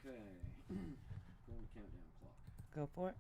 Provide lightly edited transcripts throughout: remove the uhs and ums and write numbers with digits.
Okay. Go on the countdown clock. Go for it.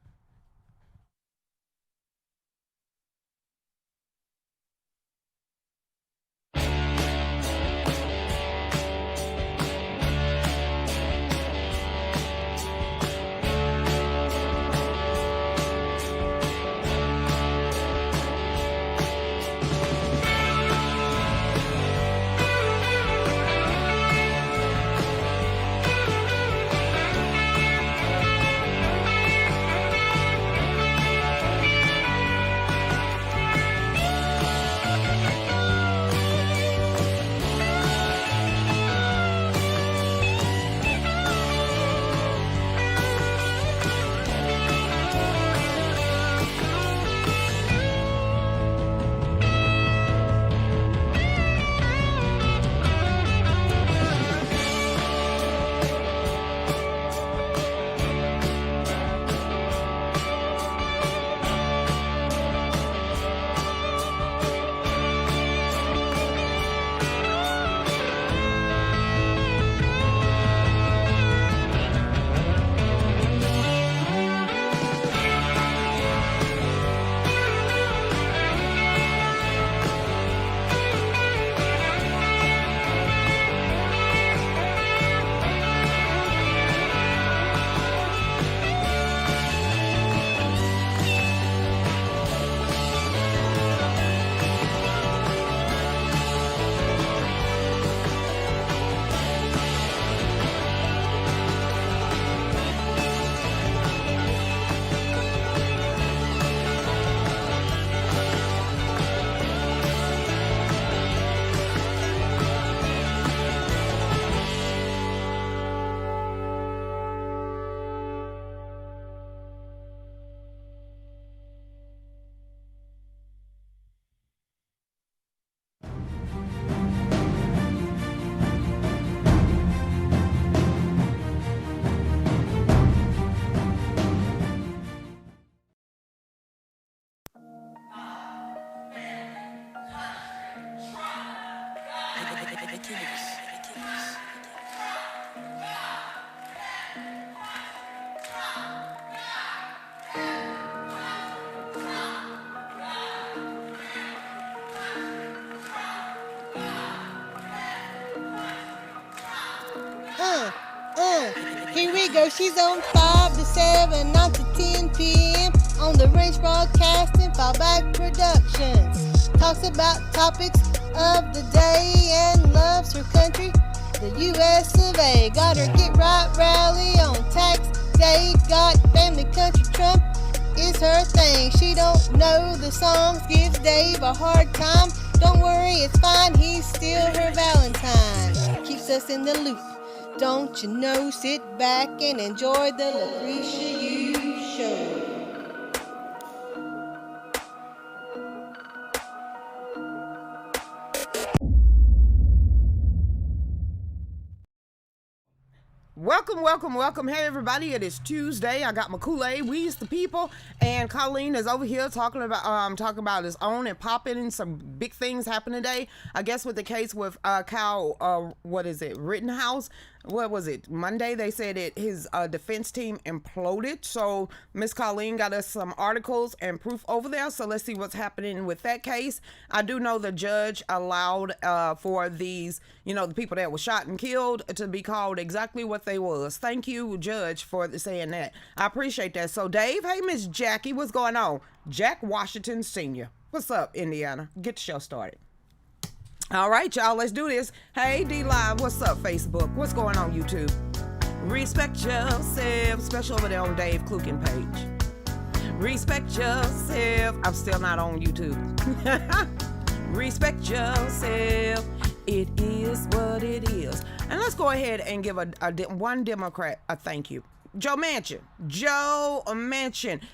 Here we go. She's on 5 to 7, 9 to 10 p.m. on the Range Broadcasting Fallback Productions. Talks about topics of the day and loves her country, the U.S. of A. Got her Get Right rally on tax day. Got family country Trump is her thing. She don't know the songs, gives Dave a hard time. Don't worry, it's fine, he's still her Valentine. Keeps us in the loop. Don't you know, sit back and enjoy the Lucretia Hughes Show. Welcome. Hey, everybody. It is Tuesday. I got my Kool-Aid. We's the people. And Colleen is over here talking about his own and popping some big things happen today. I guess with the case with Kyle, Rittenhouse. What was it? Monday, they said his defense team imploded. So Miss Colleen got us some articles and proof over there. So let's see what's happening with that case. I do know the judge allowed for these, the people that were shot and killed to be called exactly what they was. Thank you, Judge, for saying that. I appreciate that. So Dave, hey, Miss Jackie, what's going on? Jack Washington Sr. What's up, Indiana? Get the show started. All right, y'all, let's do this. Hey, D-Live, what's up, Facebook? What's going on, YouTube? Respect yourself, especially over there on Dave Klukin page. Respect yourself. I'm still not on YouTube. Respect yourself. It is what it is. And let's go ahead and give one Democrat a thank you. Joe Manchin.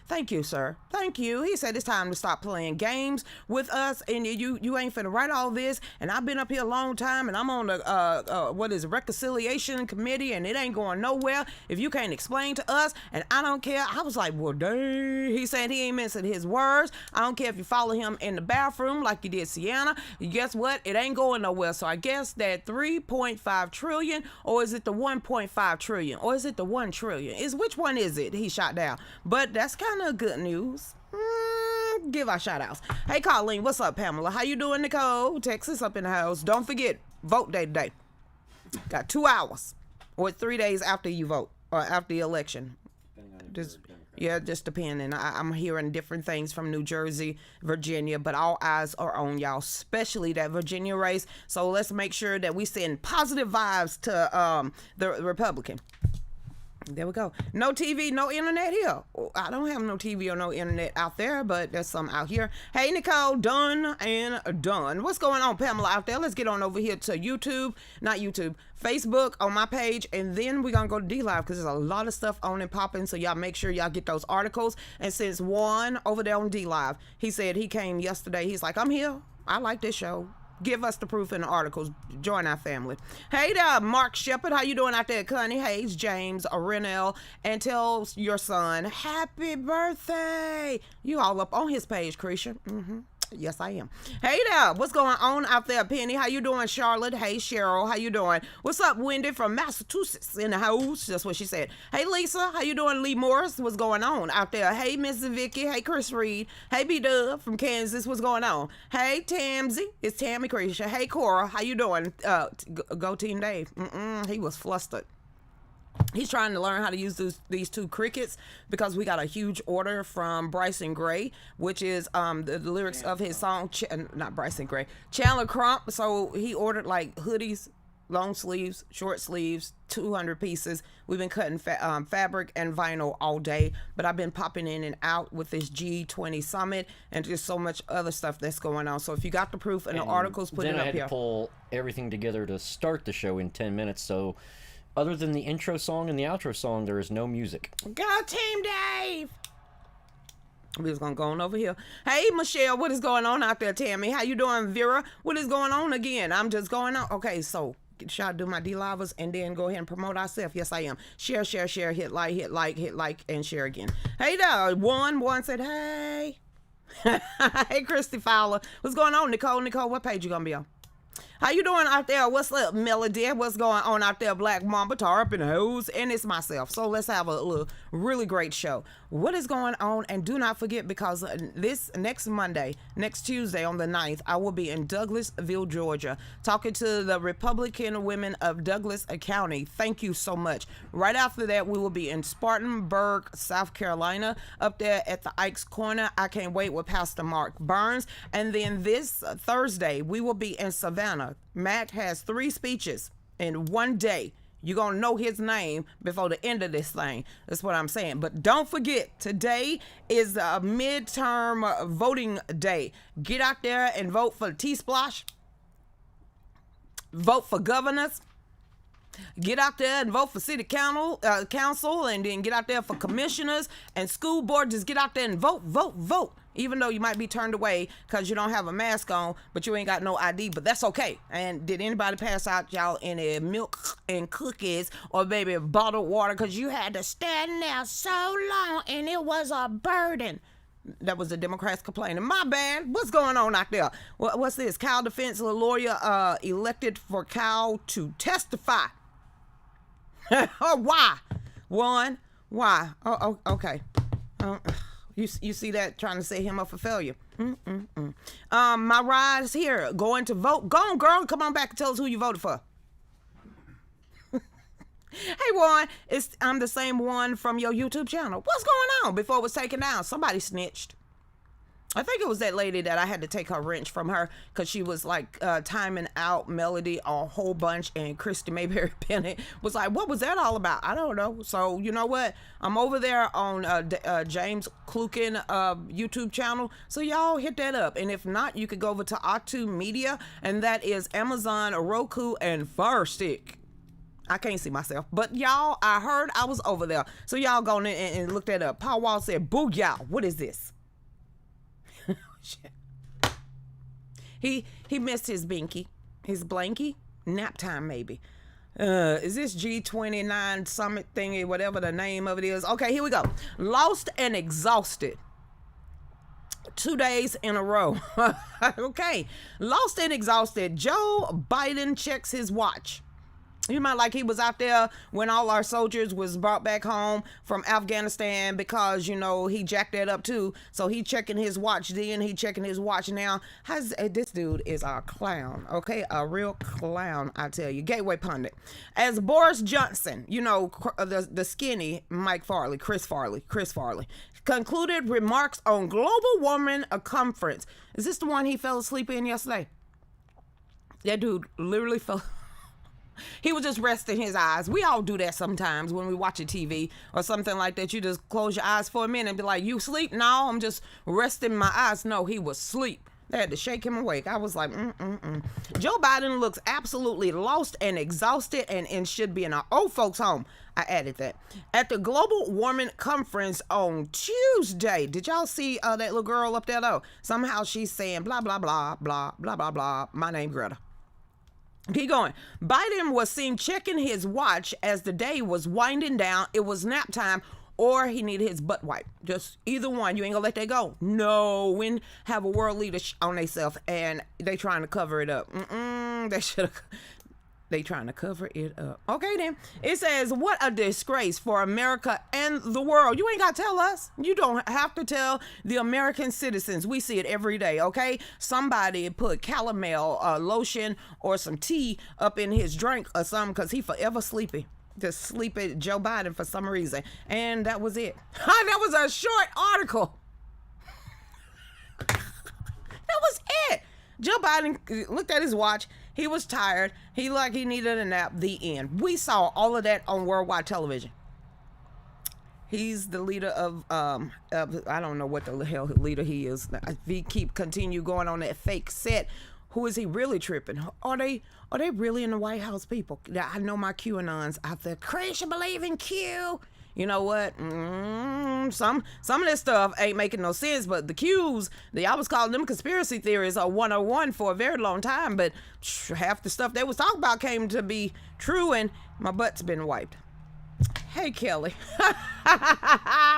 Thank you, sir. Thank you. He said it's time to stop playing games with us, and you ain't finna write all this. And I've been up here a long time, and I'm on the reconciliation committee, and it ain't going nowhere if you can't explain to us. And I don't care. I was like, well, dang. He said he ain't missing his words. I don't care if you follow him in the bathroom like you did Sienna. Guess what? It ain't going nowhere. So I guess that 3.5 trillion, or is it the 1.5 trillion, or is it the 1 trillion? Which one is it he shot down? But that's kind of good news. Give our shout outs. Hey Colleen, what's up? Pamela, how you doing? Nicole, Texas up in the house. Don't forget, vote day today. Got 2 hours or 3 days after you vote or after the election. Just depending. I'm hearing different things from New Jersey, Virginia, but all eyes are on y'all, especially that Virginia race. So let's make sure that we send positive vibes to the Republican. There we go. No TV, no internet here. I don't have no TV or no internet out there, but there's some out here. Hey, Nicole, done and done. What's going on, Pamela, out there? Let's get on over here to Facebook on my page, and then we're going to go to D-Live because there's a lot of stuff on and popping, so y'all make sure y'all get those articles. And since Juan over there on D-Live, he said he came yesterday. He's like, I'm here. I like this show. Give us the proof in the articles. Join our family. Hey there, Mark Shepard. How you doing out there? Connie Hayes, James, Renell, and tell your son, happy birthday. You all up on his page, Krisha. Yes, I am. Hey there, what's going on out there, Penny? How you doing, Charlotte? Hey, Cheryl, how you doing? What's up, Wendy from Massachusetts in the house? That's what she said. Hey, Lisa, how you doing? Lee Morris, what's going on out there? Hey, Miss Vicky. Hey, Chris Reed. Hey, B-Dub from Kansas, what's going on? Hey, Tamsy, it's Tammy Krisha. Hey, Cora, how you doing? Go Team Dave. He was flustered. He's trying to learn how to use these two crickets because we got a huge order from Bryson Gray, which is the lyrics of his song, not Bryson Gray, Chandler Crump. So he ordered like hoodies, long sleeves, short sleeves, 200 pieces. We've been cutting fabric and vinyl all day, but I've been popping in and out with this G20 summit and just so much other stuff that's going on. So if you got the proof and the articles, put it up here. Then I had to pull everything together to start the show in 10 minutes, so other than the intro song and the outro song, there is no music. Go Team Dave! We're just gonna go on over here. Hey, Michelle, what is going on out there, Tammy? How you doing, Vera? What is going on again? I'm just going on. Okay, so should I do my D-Livers and then go ahead and promote ourselves? Yes, I am. Share, hit like, and share again. Hey there, one said, hey. Hey, Christy Fowler. What's going on, Nicole? Nicole, what page you gonna be on? How you doing out there? What's up, Melody? What's going on out there, Black Mamba? Tar up in the house, and it's myself. So let's have a little really great show. What is going on? And do not forget, because this next Monday, next Tuesday on the 9th, I will be in Douglasville, Georgia, talking to the Republican women of Douglas County. Thank you so much. Right after that, we will be in Spartanburg, South Carolina, up there at the Ike's Corner. I can't wait, with Pastor Mark Burns. And then this Thursday, we will be in Savannah. Matt has 3 speeches in one day. You're going to know his name before the end of this thing. That's what I'm saying. But don't forget, today is a midterm voting day. Get out there and vote for T-Splosh. Vote for governors. Get out there and vote for city council, and then get out there for commissioners and school board. Just get out there and vote. Even though you might be turned away because you don't have a mask on, but you ain't got no ID, but that's okay. And did anybody pass out y'all any milk and cookies or maybe bottled water because you had to stand there so long and it was a burden? That was the Democrats complaining. My bad. What's going on out there? What's this? Cal defense lawyer elected for Cal to testify. Why? Why? Oh, okay. You see that, trying to set him up for failure. My ride is here. Going to vote. Go on, girl. Come on back and tell us who you voted for. Hey, Juan. I'm the same one from your YouTube channel. What's going on? Before it was taken down, somebody snitched. I think it was that lady that I had to take her wrench from her because she was like timing out Melody a whole bunch, and Christy Mayberry Bennett was like, what was that all about? I don't know. So you know what? I'm over there on James Klukin YouTube channel. So y'all hit that up. And if not, you could go over to OTTU Media, and that is Amazon, Roku, and Fire Stick. I can't see myself. But y'all, I heard I was over there. So y'all go in and look that up. Paul Wall said, booyah, what is this? Shit. He missed his binky, his blankie, nap time maybe. Is this G29 summit thingy, whatever the name of it is? Okay, here we go. Lost and exhausted. 2 days in a row. Okay. Lost and exhausted. Joe Biden checks his watch. You might like he was out there when all our soldiers was brought back home from Afghanistan because, you know, he jacked that up too. So he checking his watch then, he checking his watch now. This dude is a clown, okay? A real clown, I tell you. Gateway pundit. As Boris Johnson, you know, the skinny Chris Farley, concluded remarks on global warming conference. Is this the one he fell asleep in yesterday? That dude literally fell... He was just resting his eyes. We all do that sometimes when we watch a TV or something like that. You just close your eyes for a minute and be like, you sleep? No, I'm just resting my eyes. No, he was asleep. They had to shake him awake. I was like, Joe Biden looks absolutely lost and exhausted and should be in an old folks home. I added that. At the Global Warming Conference on Tuesday, did y'all see that little girl up there though? Somehow she's saying blah, blah, blah, blah, blah, blah, blah. My name Greta. Keep going. Biden was seen checking his watch as the day was winding down. It was nap time, or he needed his butt wiped. Just either one. You ain't gonna let that go. No, when have a world leader on themselves and they trying to cover it up. They should have. They trying to cover it up. Okay, then. It says, what a disgrace for America and the world. You ain't got to tell us. You don't have to tell the American citizens. We see it every day, okay? Somebody put calomel lotion or some tea up in his drink or something because he forever sleepy. Just sleeping Joe Biden for some reason. And that was it. That was a short article. That was it. Joe Biden looked at his watch. He was tired. He needed a nap. The end. We saw all of that on worldwide television. He's the leader of I don't know what the hell leader he is. If he continue going on that fake set, who is he really tripping? Are they really in the White House, people? I know my QAnons out there. Chris, you believe in Q? You know what? Some of this stuff ain't making no sense, but the Qs, I was calling them conspiracy theories 101 for a very long time, but half the stuff they was talking about came to be true, and my butt's been wiped. Hey, Kelly.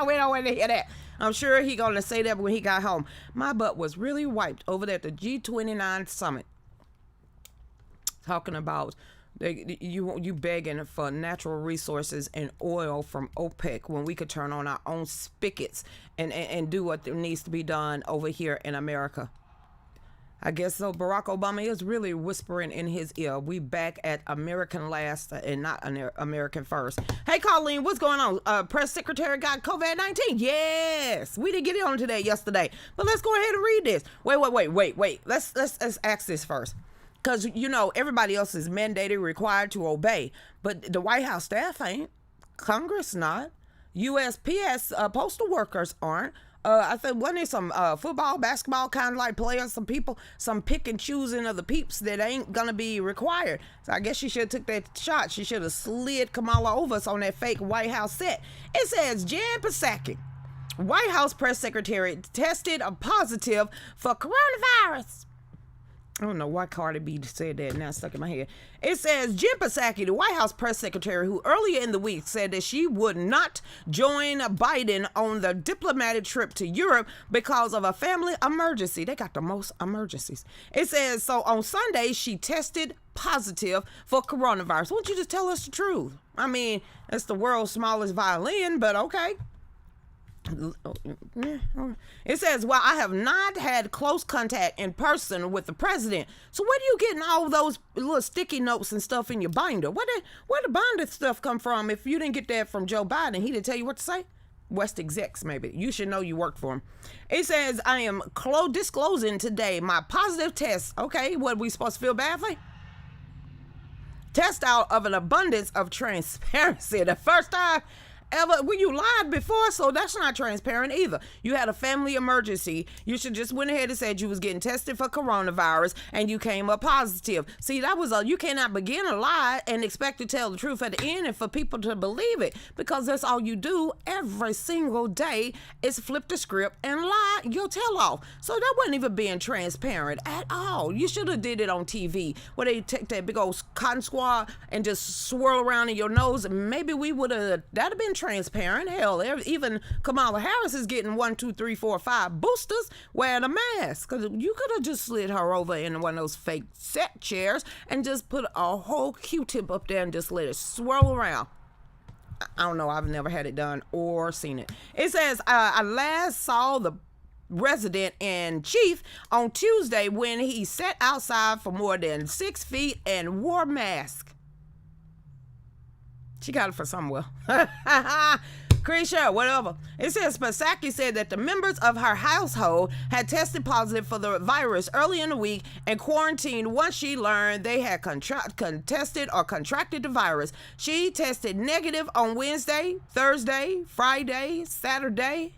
We don't want to hear that. I'm sure he gonna say that when he got home. My butt was really wiped over there at the G29 summit. Talking about you begging for natural resources and oil from OPEC when we could turn on our own spigots and do what needs to be done over here in America. I guess so. Barack Obama is really whispering in his ear. We back at American last and not American first. Hey, Colleen, what's going on? Press secretary got COVID-19. Yes, we didn't get it on today yesterday, but let's go ahead and read this. Wait. Let's ask this first. Because, you know, everybody else is mandated, required to obey. But the White House staff ain't. Congress not. USPS postal workers aren't. I think wasn't there some football, basketball kind of like players, some people, some pick and choosing of the peeps that ain't going to be required. So I guess she should have took that shot. She should have slid Kamala over us on that fake White House set. It says Jen Psaki, White House press secretary, tested positive for coronavirus. I don't know why Cardi B said that. Now it's stuck in my head. It says Jen Psaki, the White House press secretary, who earlier in the week said that she would not join Biden on the diplomatic trip to Europe because of a family emergency. They got the most emergencies. It says, so on Sunday, she tested positive for coronavirus. Why don't you just tell us the truth? I mean, it's the world's smallest violin, but okay. It says, well, I have not had close contact in person with the president. So where do you getting all those little sticky notes and stuff in your binder? Where the binder stuff come from if you didn't get that from Joe Biden? He didn't tell you what to say? West execs, maybe. You should know you worked for him. It says, I am disclosing today my positive test. Okay, what we supposed to feel badly? Test out of an abundance of transparency. The first time ever, well, you lied before, so that's not transparent either. You had a family emergency. You should just went ahead and said you was getting tested for coronavirus and you came up positive. See, that was you cannot begin a lie and expect to tell the truth at the end and for people to believe it, because that's all you do every single day is flip the script and lie your tail off. So that wasn't even being transparent at all. You should have did it on TV where they take that big old cotton swab and just swirl around in your nose. Maybe we would have, that'd have been transparent. Hell, even Kamala Harris is getting 1, 2, 3, 4, 5 boosters wearing a mask. Because you could have just slid her over in one of those fake set chairs and just put a whole Q-tip up there and just let it swirl around. I don't know. I've never had it done or seen it. It says, I last saw the resident in chief on Tuesday when he sat outside for more than 6 feet and wore a mask. She got it for somewhere. Lucretia, whatever. It says Pasaki said that the members of her household had tested positive for the virus early in the week and quarantined once she learned they had contested or contracted the virus. She tested negative on Wednesday, Thursday, Friday, Saturday,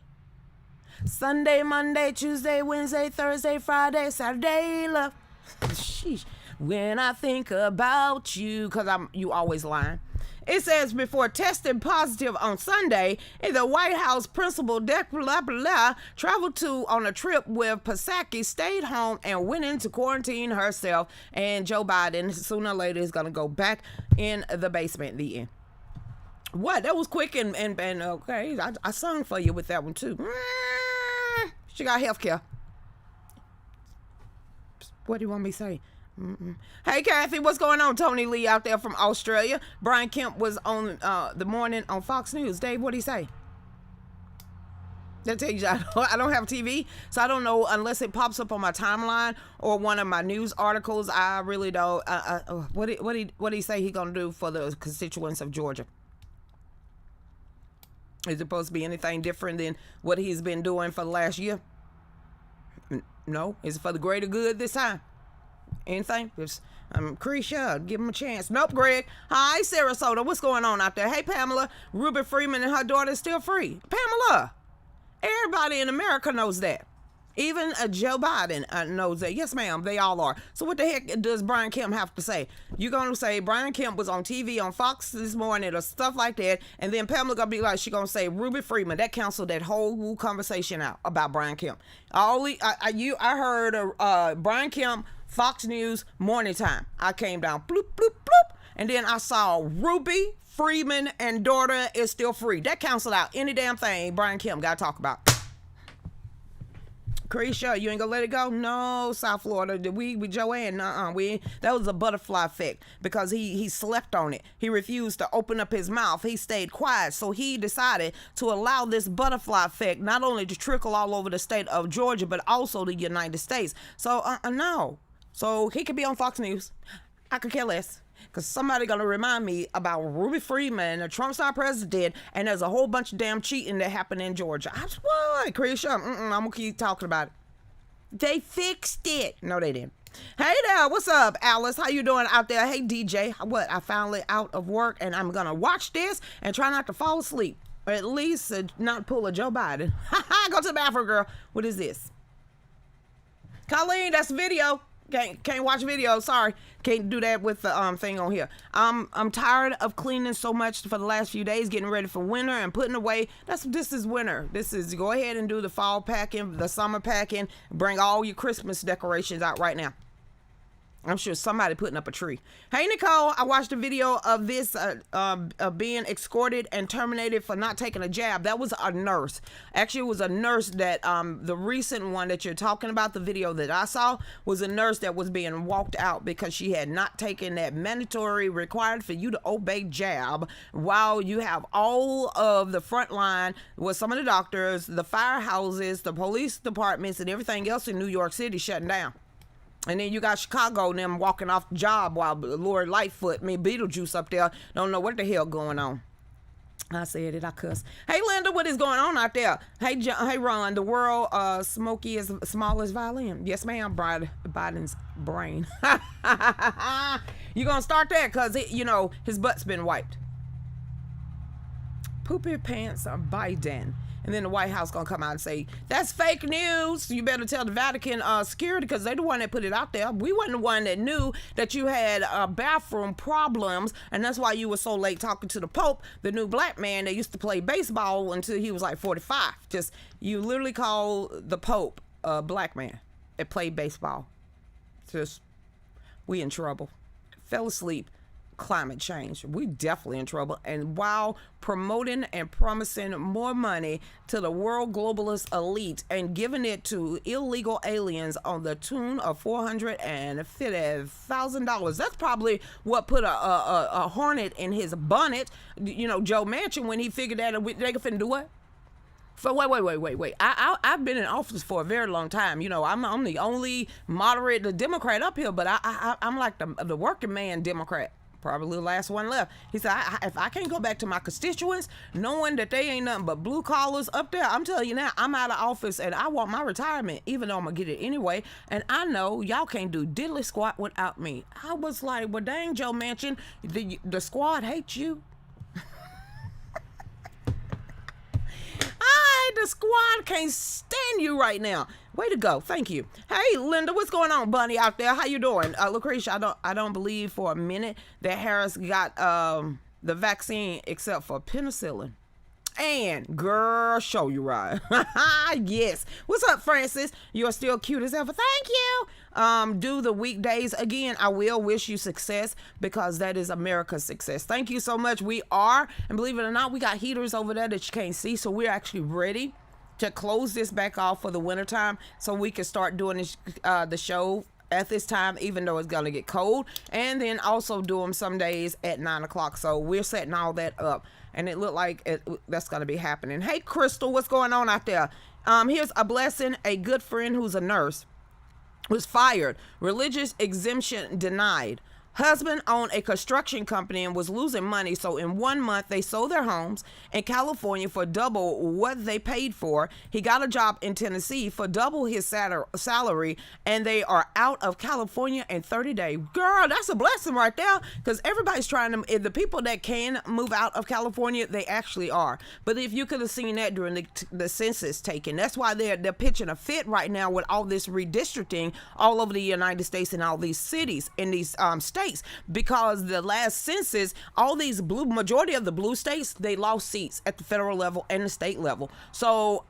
Sunday, Monday, Tuesday, Wednesday, Thursday, Friday, Saturday, love. Sheesh. When I think about you, because you always lying. It says before testing positive on Sunday, the White House principal traveled on a trip with Pasaki, stayed home and went into quarantine herself. And Joe Biden sooner or later is going to go back in the basement. The end. What? That was quick and okay. I sung for you with that one too. She got health care. What do you want me to say? Hey Kathy, what's going on? Tony Lee out there from Australia. Brian Kemp was on the morning on Fox News. Dave, what did he say? That tell you I don't have TV, so I don't know unless it pops up on my timeline or one of my news articles. I really don't. What did he say he gonna do for the constituents of Georgia? Is it supposed to be anything different than what he's been doing for the last year? No. Is it for the greater good this time? Anything? Lucretia, give him a chance. Nope, Greg. Hi, Sarasota. What's going on out there? Hey, Pamela. Ruby Freeman and her daughter is still free. Pamela. Everybody in America knows that. Even Joe Biden knows that. Yes, ma'am. They all are. So what the heck does Brian Kemp have to say? You're going to say Brian Kemp was on TV on Fox this morning or stuff like that. And then Pamela going to be like, she going to say Ruby Freeman. That canceled that whole conversation out about Brian Kemp. I heard Brian Kemp, Fox News, morning time. I came down, bloop, bloop, bloop. And then I saw Ruby Freeman and daughter is still free. That canceled out any damn thing Brian Kemp got to talk about. Lucretia, you ain't gonna let it go? No, South Florida. We Joanne, that was a butterfly effect because he slept on it. He refused to open up his mouth. He stayed quiet. So he decided to allow this butterfly effect not only to trickle all over the state of Georgia, but also the United States. So no. So he could be on Fox News. I could care less. Because somebody going to remind me about Ruby Freeman, a Trump star president, and there's a whole bunch of damn cheating that happened in Georgia. What, Krisha? I'm going to keep talking about it. They fixed it. No, they didn't. Hey there, what's up, Alice? How you doing out there? Hey, DJ. I finally out of work, and I'm going to watch this and try not to fall asleep. Or at least not pull a Joe Biden. Go to the bathroom, girl. What is this? Colleen, that's video. Can't watch video. Sorry, can't do that with the thing on here. I'm tired of cleaning so much for the last few days, getting ready for winter and putting away. This is winter. This is go ahead and do the fall packing, the summer packing. Bring all your Christmas decorations out right now. I'm sure somebody putting up a tree. Hey, Nicole, I watched a video of this being escorted and terminated for not taking a jab. That was a nurse. Actually, it was a nurse that the recent one that you're talking about, the video that I saw, was a nurse that was being walked out because she had not taken that mandatory required for you to obey jab, while you have all of the front line with some of the doctors, the firehouses, the police departments, and everything else in New York City shutting down. And then you got Chicago and them walking off the job while Lord Lightfoot, Beetlejuice up there, don't know what the hell going on. I said it, I cuss. Hey, Linda, what is going on out there? Hey, hey, Ron, the world smoky as small as violin. Yes, ma'am, Biden's brain. You gonna start that? Because, his butt's been wiped. poopy pants Biden. And then the White House gonna come out and say, that's fake news. You better tell the Vatican security, because they're the one that put it out there. We wasn't the one that knew that you had bathroom problems, and that's why you were so late talking to the Pope, the new black man that used to play baseball until he was like 45. Just, you literally call the Pope a black man that played baseball. Just, we in trouble. Fell asleep. Climate change. We definitely in trouble. And while promoting and promising more money to the world globalist elite and giving it to illegal aliens on the tune of $450,000, that's probably what put a hornet in his bonnet. You know, Joe Manchin, when he figured that they could finna do what? So wait. I've been in office for a very long time. You know, I'm the only moderate Democrat up here, but I'm like the working man Democrat. Probably the last one left. He said, if I can't go back to my constituents, knowing that they ain't nothing but blue collars up there, I'm telling you now, I'm out of office and I want my retirement, even though I'm going to get it anyway. And I know y'all can't do diddly squat without me. I was like, well, dang, Joe Manchin, the squad hates you. The squad can't stand you right now. Way to go. Thank you. Hey, Linda, what's going on, Bunny, out there? How you doing? Lucretia, I don't believe for a minute that Harris got the vaccine except for penicillin. And girl, show you right. Yes. What's up, Francis? You're still cute as ever. Thank you. Do the weekdays again. I will wish you success, because that is America's success. Thank you so much. We are, and believe it or not, we got heaters over there that you can't see, so we're actually ready to close this back off for the wintertime, so we can start doing this, the show at this time, even though it's gonna get cold, and then also do them some days at 9 o'clock. So we're setting all that up, and it looked like that's gonna be happening. Hey, Crystal, what's going on out there? Here's a blessing. A good friend who's a nurse was fired. Religious exemption denied. Husband owned a construction company and was losing money, so in 1 month they sold their homes in California for double what they paid for. He got a job in Tennessee for double his salary, and they are out of California in 30 days. Girl, that's a blessing right there, because everybody's trying to, the people that can move out of California, they actually are. But if you could have seen that during the census taking, that's why they're pitching a fit right now with all this redistricting all over the United States and all these cities in these states. Because the last census, all these majority of the blue states, they lost seats at the federal level and the state level. So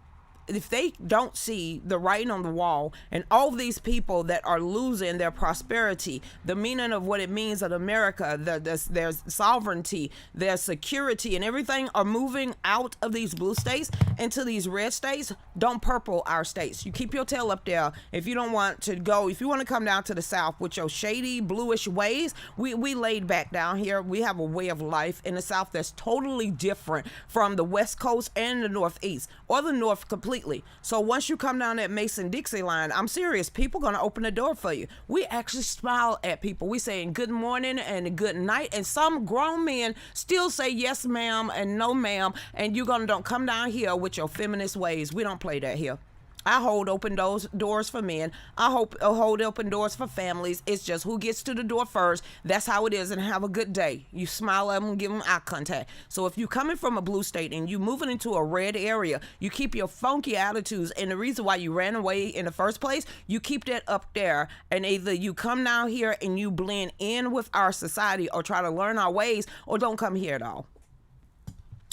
if they don't see the writing on the wall, and all these people that are losing their prosperity, the meaning of what it means in America, their sovereignty, their security, and everything are moving out of these blue states into these red states, don't purple our states. You keep your tail up there. If you don't want to go, if you want to come down to the South with your shady bluish ways, we laid back down here. We have a way of life in the South that's totally different from the West Coast and the Northeast, or the North completely. So once you come down that Mason-Dixie line, I'm serious, people gonna open the door for you. We actually smile at people. We saying good morning and good night, and some grown men still say yes ma'am and no ma'am, and you don't come down here with your feminist ways. We don't play that here. I hold open doors for men. I hold open doors for families. It's just who gets to the door first. That's how it is, and have a good day. You smile at them, give them eye contact. So if you're coming from a blue state and you moving into a red area, you keep your funky attitudes, and the reason why you ran away in the first place, you keep that up there, and either you come down here and you blend in with our society or try to learn our ways, or don't come here at all.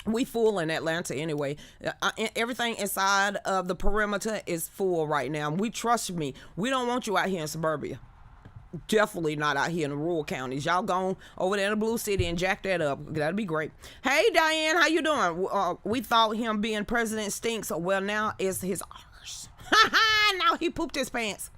We full in Atlanta anyway. Everything inside of the perimeter is full right now. Trust me, we don't want you out here in suburbia. Definitely not out here in the rural counties. Y'all gone over there in the blue city and jack that up. That'd be great. Hey, Diane, how you doing? We thought him being president stinks. Well, now it's his arse. Now he pooped his pants.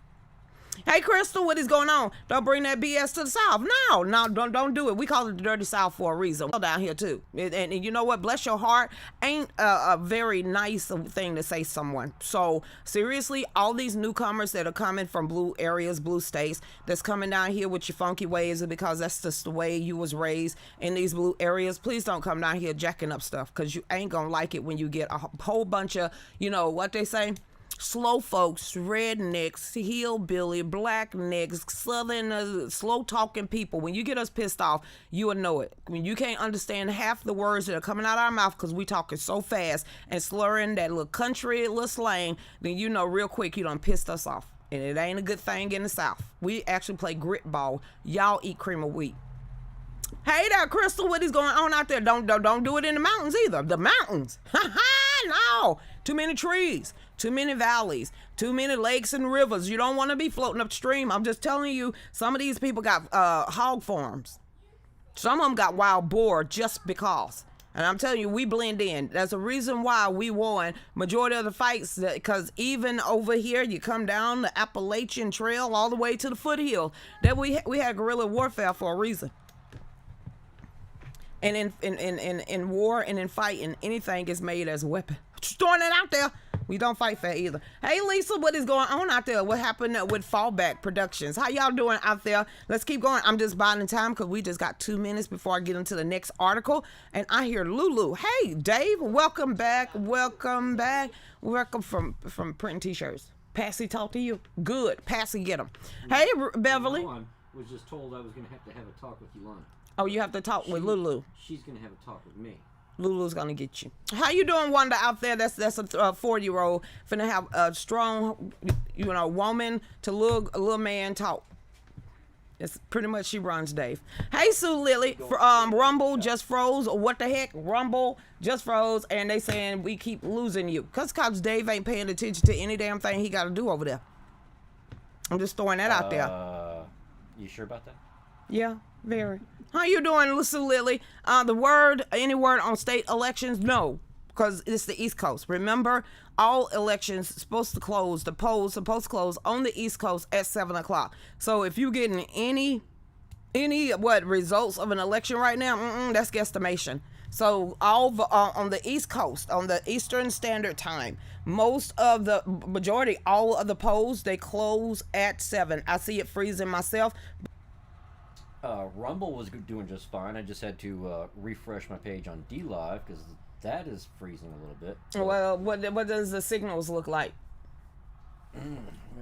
Hey, Crystal, what is going on? Don't bring that BS to the South. No, don't do it. We call it the dirty South for a reason. Down here too, and you know what? Bless your heart ain't a very nice thing to say to someone. So seriously, all these newcomers that are coming from blue areas, blue states, that's coming down here with your funky ways, because that's just the way you was raised in these blue areas. Please don't come down here jacking up stuff, because you ain't gonna like it when you get a whole bunch of, you know what they say, slow folks, rednecks, hillbilly, black necks, southern, slow talking people. When you get us pissed off, you will know it. When you can't understand half the words that are coming out of our mouth because we talking so fast and slurring that little country, little slang, then you know real quick you done pissed us off. And it ain't a good thing in the South. We actually play grit ball. Y'all eat cream of wheat. Hey there, Crystal, what is going on out there? Don't do it in the mountains either. The mountains. No. Too many trees, too many valleys, too many lakes and rivers. You don't want to be floating upstream. I'm just telling you, some of these people got hog farms. Some of them got wild boar just because. And I'm telling you, we blend in. That's the reason why we won majority of the fights, because even over here, you come down the Appalachian Trail all the way to the foothill, that we had guerrilla warfare for a reason. And in war and in fighting, anything is made as a weapon. Just throwing it out there. We don't fight fair either. Hey, Lisa, what is going on out there? What happened with Fallback Productions? How y'all doing out there? Let's keep going. I'm just buying time because we just got 2 minutes before I get into the next article. And I hear Lulu. Hey, Dave, welcome back. Welcome back. Welcome from printing T-shirts. Passy talk to you? Good. Passy get them. Hey, Beverly. I was just told I was going to have a talk with Yolanda. Oh, you have to talk with Lulu. She's going to have a talk with me. Lulu's gonna get you. How you doing, Wanda, out there? That's a 4-year-old finna have a strong, woman to a little man talk. It's pretty much she runs, Dave. Hey, Sue Lily, Rumble just froze. What the heck? Rumble just froze, and they saying we keep losing you. Cause Dave ain't paying attention to any damn thing he got to do over there. I'm just throwing that out there. You sure about that? Yeah, very. How you doing, Sue Lily? Any word on state elections? No, because it's the East Coast. Remember, all elections supposed to close, the polls supposed to close on the East Coast at 7 o'clock. So if you're getting any results of an election right now, that's guesstimation. So all on the East Coast, on the Eastern Standard Time, all of the polls, they close at 7. I see it freezing myself. Rumble was doing just fine. I just had to refresh my page on DLive because that is freezing a little bit. So. Well, what does the signals look like?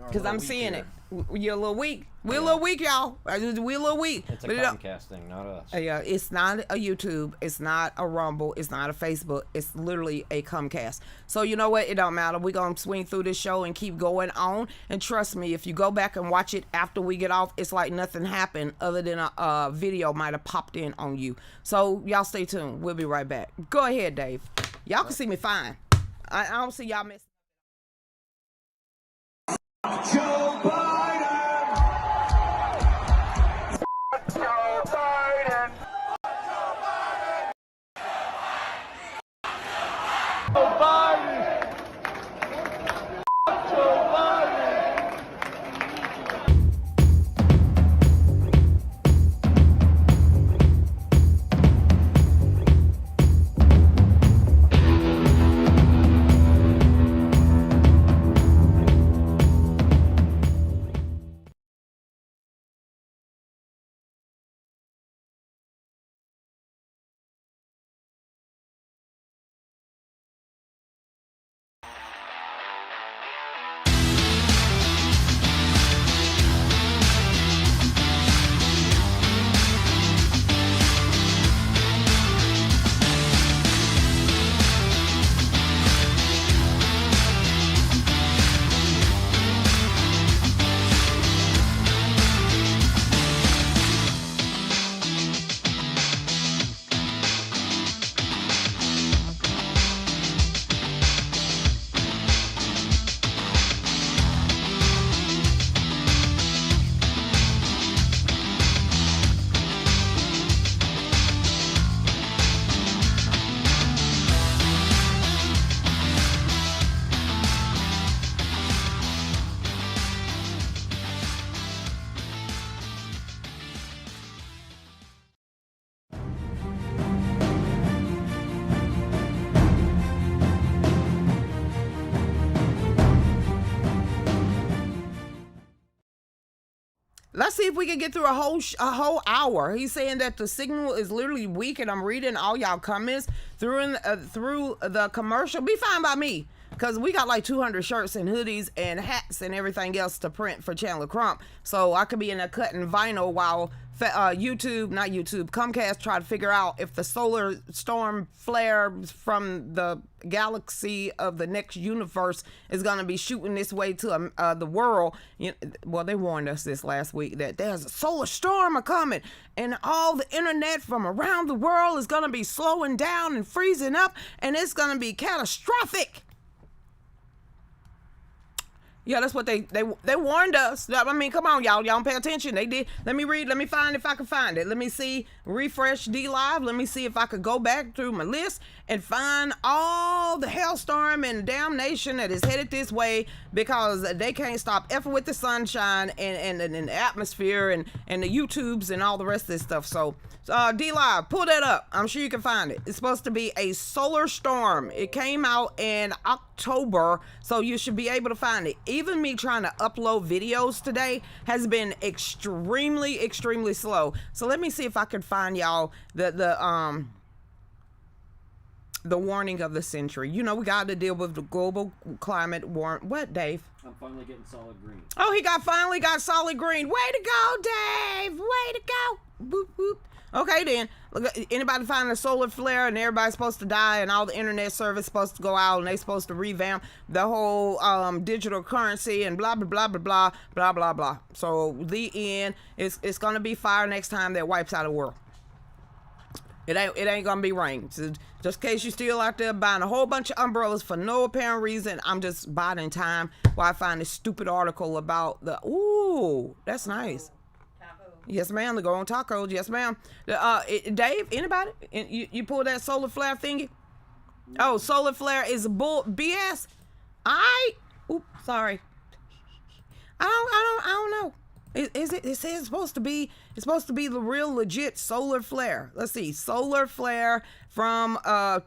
Because I'm seeing it. You're a little weak. We're a little weak, y'all. We're a little weak. It's a Comcast thing, not us. Yeah, it's not a YouTube. It's not a Rumble. It's not a Facebook. It's literally a Comcast. So you know what? It don't matter. We're going to swing through this show and keep going on. And trust me, if you go back and watch it after we get off, it's like nothing happened other than a video might have popped in on you. So y'all stay tuned. We'll be right back. Go ahead, Dave. Y'all can see me fine. I don't see y'all missing. Joe Biden! Joe Biden! Joe Biden! Joe Biden! Let's see if we can get through a whole hour. He's saying that the signal is literally weak, and I'm reading all y'all comments through the commercial. Be fine by me. because we got like 200 shirts and hoodies and hats and everything else to print for Chandler Crump. So I could be in there cutting vinyl while Comcast try to figure out if the solar storm flare from the galaxy of the next universe is going to be shooting this way to the world. Well, they warned us this last week that there's a solar storm coming and all the internet from around the world is going to be slowing down and freezing up, and it's going to be catastrophic. Yeah, that's what they warned us. I mean, come on, y'all don't pay attention. They did. Let me read. Let me find if I can find it. Let me see. Refresh D Live. Let me see if I could go back through my list and find all the hailstorm and damnation that is headed this way because they can't stop effing with the sunshine and the atmosphere and the YouTubes and all the rest of this stuff. So D Live, pull that up. I'm sure you can find it. It's supposed to be a solar storm. It came out in October, so you should be able to find it. Even me trying to upload videos today has been extremely slow. So let me see if I can find y'all the warning of the century. You know, we got to deal with the global climate warming. What, Dave? I'm finally getting solid green. Oh, he finally got solid green. Way to go, Dave. Way to go. Boop, boop. Okay, then. Look, anybody find a solar flare and everybody's supposed to die and all the internet service supposed to go out and they supposed to revamp the whole digital currency and blah, blah, blah, blah, blah, blah, blah, blah. So the end, it's going to be fire next time that wipes out the world. It ain't going to be rain. So just in case you're still out there buying a whole bunch of umbrellas for no apparent reason, I'm just biding time while I find this stupid article about ooh, that's nice. Yes, ma'am. The Go on Tacos. Yes, ma'am. Dave, anybody? You pull that solar flare thingy? Oh, solar flare is bull BS. Oops, sorry. I don't know. Is it? It says it's supposed to be the real legit solar flare. Let's see. Solar flare from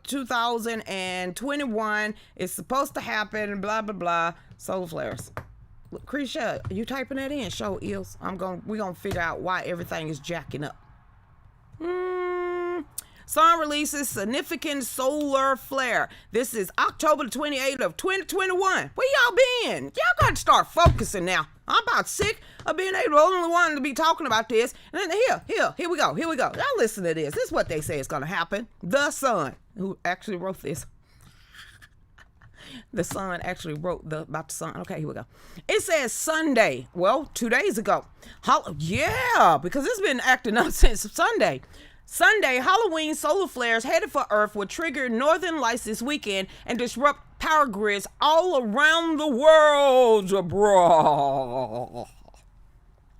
2021 is supposed to happen. Blah blah blah. Solar flares. Lucretia, you typing that in? Show Eels. We're gonna figure out why everything is jacking up. Sun releases significant solar flare. This is October 28th of 2021. Where y'all been? Y'all got to start focusing now. I'm about sick of being able the only one to be talking about this. And then here we go. Y'all listen to this. This is what they say is gonna happen. The Sun, who actually wrote this. The Sun actually wrote about the sun. Okay, here we go. It says Sunday. Well, 2 days ago. Because it's been acting up since Sunday. Sunday, Halloween solar flares headed for Earth will trigger northern lights this weekend and disrupt power grids all around the world, bro.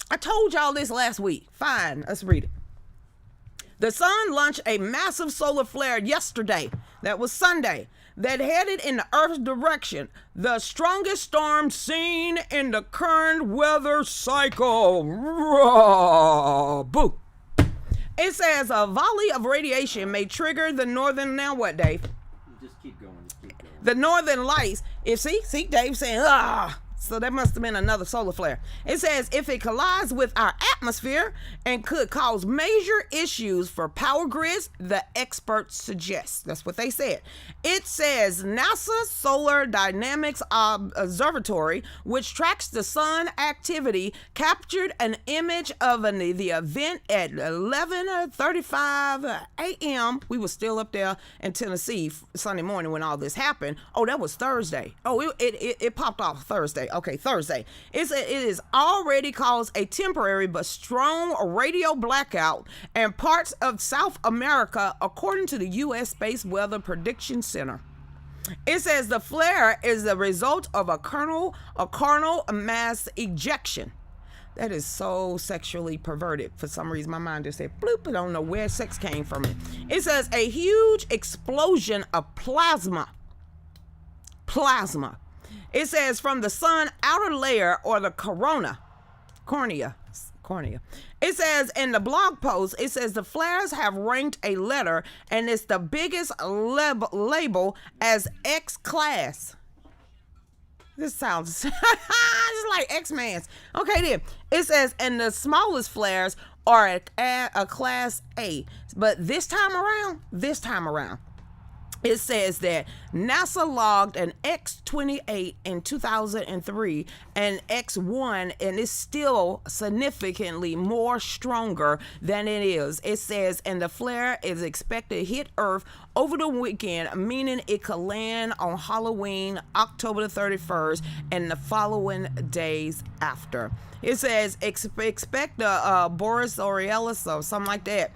I told y'all this last week. Fine, let's read it. The Sun launched a massive solar flare yesterday. That was Sunday. That headed in the Earth's direction, the strongest storm seen in the current weather cycle. Boo. It says a volley of radiation may trigger the northern. Now what, Dave? Just keep going. The northern lights. See, Dave saying So that must have been another solar flare. It says if it collides with our atmosphere and could cause major issues for power grids, the experts suggest. That's what they said. It says NASA Solar Dynamics Observatory, which tracks the sun activity, captured an image of the event at 11:35 a.m. We were still up there in Tennessee Sunday morning when all this happened. Oh, that was Thursday. Oh, it popped off Thursday. Okay, Thursday. It is already caused a temporary but strong radio blackout in parts of South America, according to the U.S. Space Weather Prediction Center. It says the flare is the result of a coronal mass ejection. That is so sexually perverted. For some reason, my mind just said bloop. I don't know where sex came from it. It says a huge explosion of plasma. It says from the sun outer layer or the cornea. It says in the blog post, it says the flares have ranked a letter and it's the biggest label as X class. This sounds just like X-Man's. Okay, then. It says, and the smallest flares are a class A. But this time around, It says that NASA logged an X-28 in 2003 and X-1, and it's still significantly more stronger than it is. It says, and the flare is expected to hit Earth over the weekend, meaning it could land on Halloween, October the 31st, and the following days after. It says, expect the Boris Aurelis or something like that.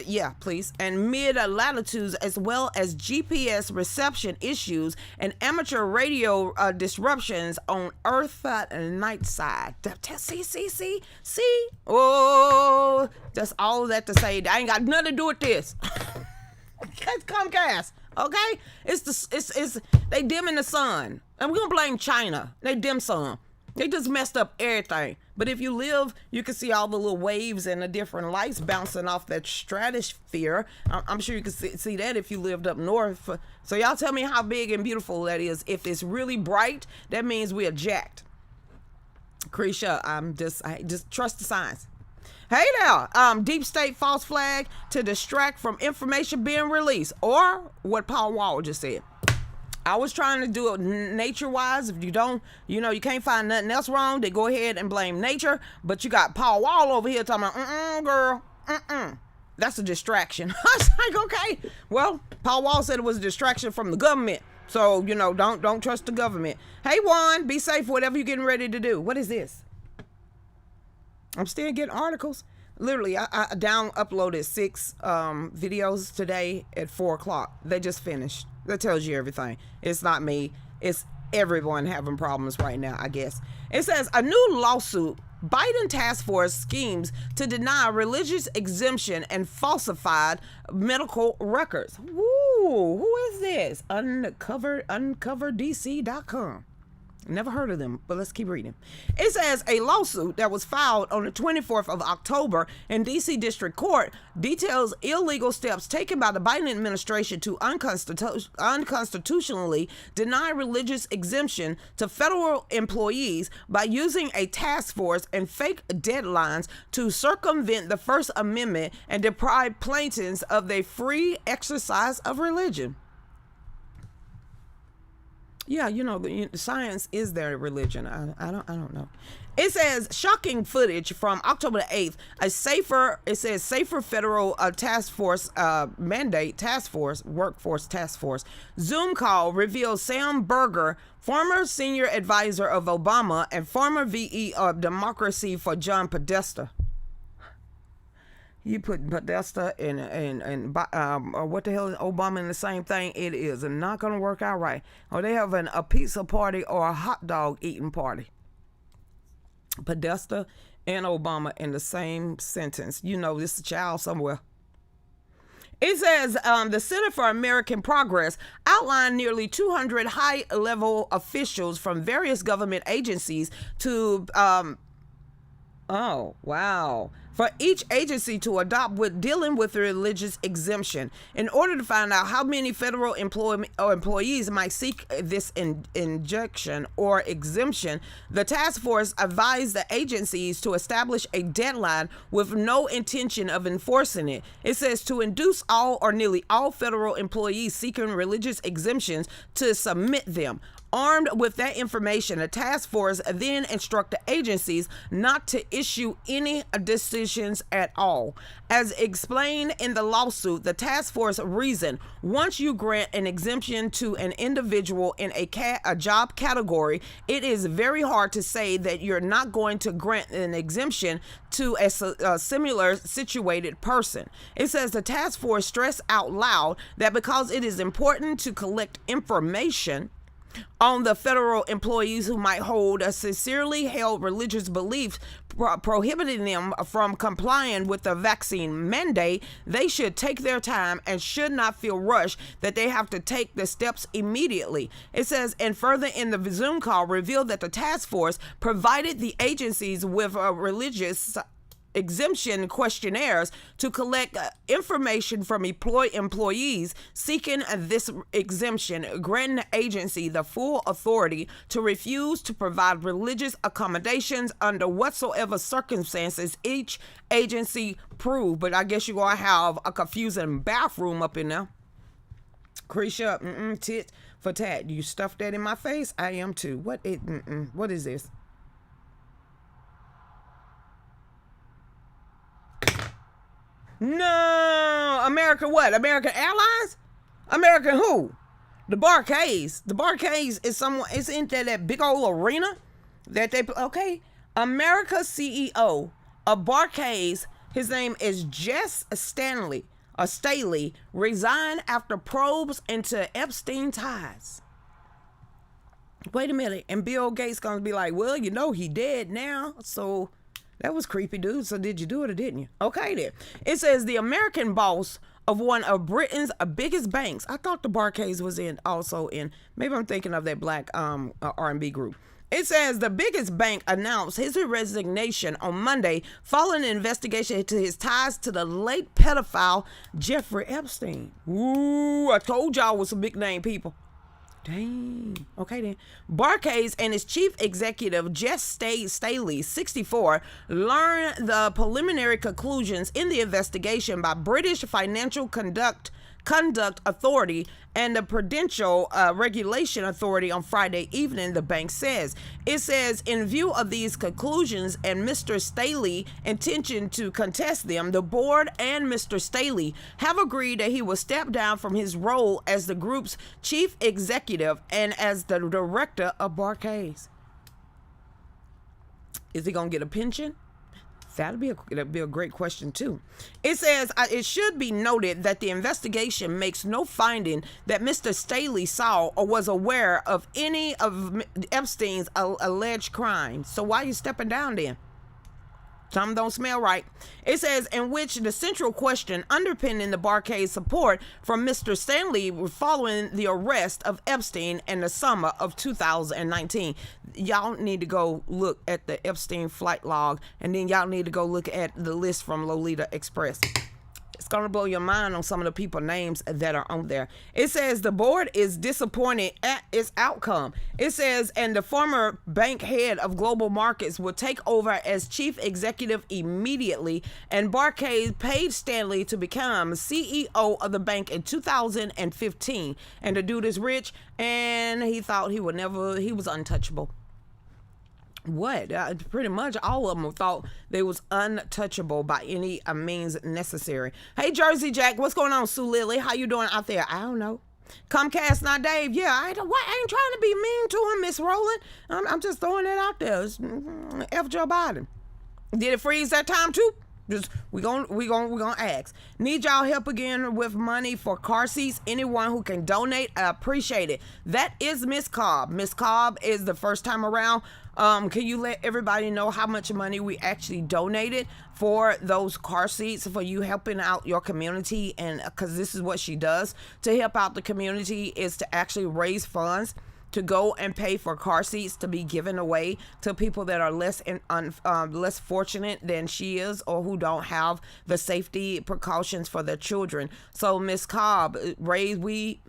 Yeah, please. And mid-latitudes, as well as GPS reception issues and amateur radio disruptions on Earth night side. See? Oh, that's all of that to say. I ain't got nothing to do with this. It's Comcast, okay? It's they dimming the sun, and we're gonna blame China. They dim sun. They just messed up everything. But if you live, you can see all the little waves and the different lights bouncing off that stratosphere. I'm sure you can see that if you lived up north. So y'all tell me how big and beautiful that is. If it's really bright, that means we are jacked. Lucretia, I just trust the science. Hey there, deep state false flag to distract from information being released, or what Paul Wall just said. I was trying to do it nature-wise. If you don't, you can't find nothing else wrong, then go ahead and blame nature. But you got Paul Wall over here talking about, girl, that's a distraction. I was like, okay. Well, Paul Wall said it was a distraction from the government. So, don't trust the government. Hey, Juan, be safe, whatever you're getting ready to do. What is this? I'm still getting articles. Literally, I uploaded 6 videos today at 4 o'clock. They just finished. That tells you everything. It's not me. It's everyone having problems right now, I guess. It says, a new lawsuit, Biden task force schemes to deny religious exemption and falsified medical records. Woo, who is this? UncoverDC.com. Never heard of them, but let's keep reading. It says a lawsuit that was filed on the 24th of October in D.C. District Court details illegal steps taken by the Biden administration to unconstitutionally deny religious exemption to federal employees by using a task force and fake deadlines to circumvent the First Amendment and deprive plaintiffs of their free exercise of religion. Yeah, the science is their religion. I don't know. It says shocking footage from October the 8th. Safer federal task force workforce task force Zoom call reveals Sam Berger, former senior advisor of Obama and former VE of Democracy for John Podesta. You put Podesta and what the hell is Obama in the same thing? It is not going to work out right. Or they having a pizza party or a hot dog eating party. Podesta and Obama in the same sentence. This is a child somewhere. It says the Center for American Progress outlined nearly 200 high-level officials from various government agencies to for each agency to adopt with dealing with religious exemption in order to find out how many federal employees might seek this injection or exemption. The task force advised the agencies to establish a deadline with no intention of enforcing it. It says to induce all or nearly all federal employees seeking religious exemptions to submit them. Armed with that information, the task force then instructed agencies not to issue any decisions at all. As explained in the lawsuit, the task force reasoned, once you grant an exemption to an individual in a job category, it is very hard to say that you're not going to grant an exemption to a similar situated person. It says the task force stressed out loud that because it is important to collect information on the federal employees who might hold a sincerely held religious belief prohibiting them from complying with the vaccine mandate, they should take their time and should not feel rushed that they have to take the steps immediately. It says, and further in the Zoom call revealed that the task force provided the agencies with religious exemption questionnaires to collect information from employees seeking this exemption, granting the agency the full authority to refuse to provide religious accommodations under whatsoever circumstances each agency prove. But I guess you're going to have a confusing bathroom up in there. Cretia, tit for tat. You stuffed that in my face. I am too. What is this? No, American what? American Airlines? American who? The Barcades. The Barcades is someone. It's in that big old arena that they. Okay, America's CEO of Barcades. His name is Jess Stanley. Staley resigned after probes into Epstein ties. Wait a minute, and Bill Gates gonna be like, well, you know he dead now, so that was creepy, dude. So did you do it or didn't you? Okay then. It says the American boss of one of Britain's biggest banks. I thought the Barcades was also in. Maybe I'm thinking of that black R&B group. It says the biggest bank announced his resignation on Monday following an investigation into his ties to the late pedophile Jeffrey Epstein. Ooh, I told y'all was some big name people. Dang. Okay then. Barcades and his chief executive, Jess Staley, 64, learned the preliminary conclusions in the investigation by British Financial Conduct Authority and the Prudential Regulation Authority on Friday evening, the bank says. It says, in view of these conclusions and Mr. Staley's intention to contest them, the board and Mr. Staley have agreed that he will step down from his role as the group's chief executive and as the director of Barcades. Is he going to get a pension? That'd be a great question too. It says it should be noted that the investigation makes no finding that Mr. Staley saw or was aware of any of Epstein's alleged crimes. So why are you stepping down then? Something don't smell right. It says in which the central question underpinning the Barcade support from Mr. Stanley following the arrest of Epstein in the summer of 2019. Y'all need to go look at the Epstein flight log, and then y'all need to go look at the list from Lolita Express. It's going to blow your mind on some of the people names that are on there. It says the board is disappointed at its outcome. It says, and the former bank head of global markets will take over as chief executive immediately. And Barcade paid Stanley to become CEO of the bank in 2015. And the dude is rich, and he thought he was untouchable. What? Pretty much all of them thought they was untouchable by any means necessary. Hey, Jersey Jack, what's going on, Sue Lily? How you doing out there? I don't know. Comcast, not Dave. Yeah, I ain't trying to be mean to him, Miss Rowland. I'm just throwing it out there. F Joe Biden. Did it freeze that time too? Just we gonna ask. Need y'all help again with money for car seats? Anyone who can donate, I appreciate it. That is Miss Cobb. Miss Cobb is the first time around. Can you let everybody know how much money we actually donated for those car seats, for you helping out your community? And because this is what she does to help out the community, is to actually raise funds to go and pay for car seats to be given away to people that are less fortunate than she is, or who don't have the safety precautions for their children. So Miss Cobb we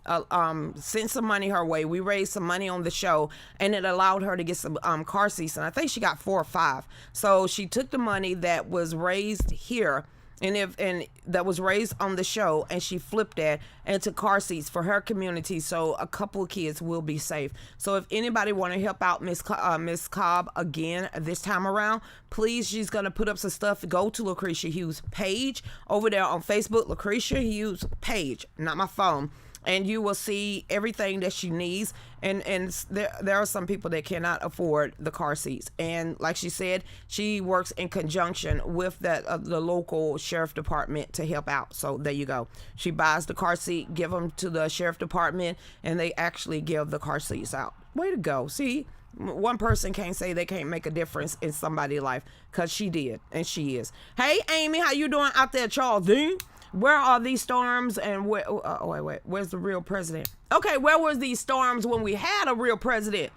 sent some money her way. We raised some money on the show, and it allowed her to get some car seats, and I think she got 4 or 5. So she took the money that was raised here and that was raised on the show, and she flipped that into car seats for her community, so a couple of kids will be safe. So if anybody want to help out Miss Cobb again this time around, please, she's gonna put up some stuff. Go to Lucretia Hughes page over there on Facebook, Lucretia Hughes page, not my phone, and you will see everything that she needs. And there are some people that cannot afford the car seats, and like she said, she works in conjunction with the local sheriff department to help out. So there you go. She buys the car seat, give them to the sheriff department, and they actually give the car seats out. Way to go. See, one person can't say they can't make a difference in somebody's life, because she did, and she is. Hey Amy, how you doing out there, Charles Dean? Where are these storms, and where's the real president? Okay, where was these storms when we had a real president?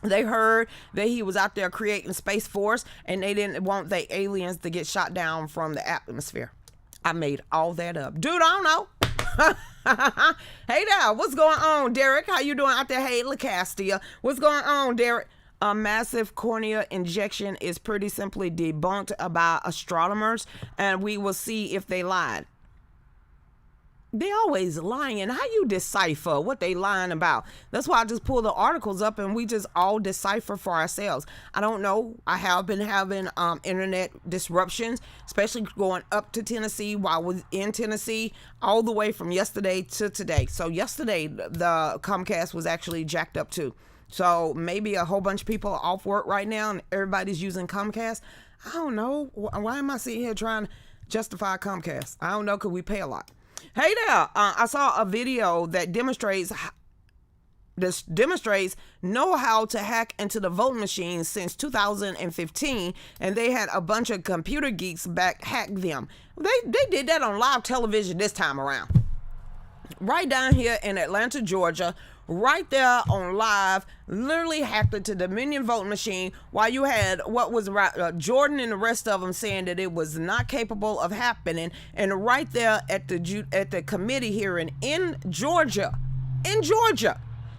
They heard that he was out there creating Space Force, and they didn't want the aliens to get shot down from the atmosphere. I made all that up. Dude, I don't know. Hey there, what's going on, Derek? How you doing out there? Hey, LaCastia, what's going on, Derek? A massive cornea injection is pretty simply debunked by astronomers, and we will see if they lied. They always lying. How you decipher what they lying about? That's why I just pull the articles up and we just all decipher for ourselves. I don't know. I have been having internet disruptions, especially going up to Tennessee while I was in Tennessee, all the way from yesterday to today. So yesterday, the Comcast was actually jacked up too. So maybe a whole bunch of people are off work right now and everybody's using Comcast. I don't know. Why am I sitting here trying to justify Comcast? I don't know, because we pay a lot. Hey there, I saw a video that demonstrates know how to hack into the voting machine since 2015, and they had a bunch of computer geeks back hack them. They did that on live television this time around. Right down here in Atlanta, Georgia, right there on live, literally hacked into the Dominion voting machine while you had what was Jordan and the rest of them saying that it was not capable of happening. And right there at the committee hearing in Georgia,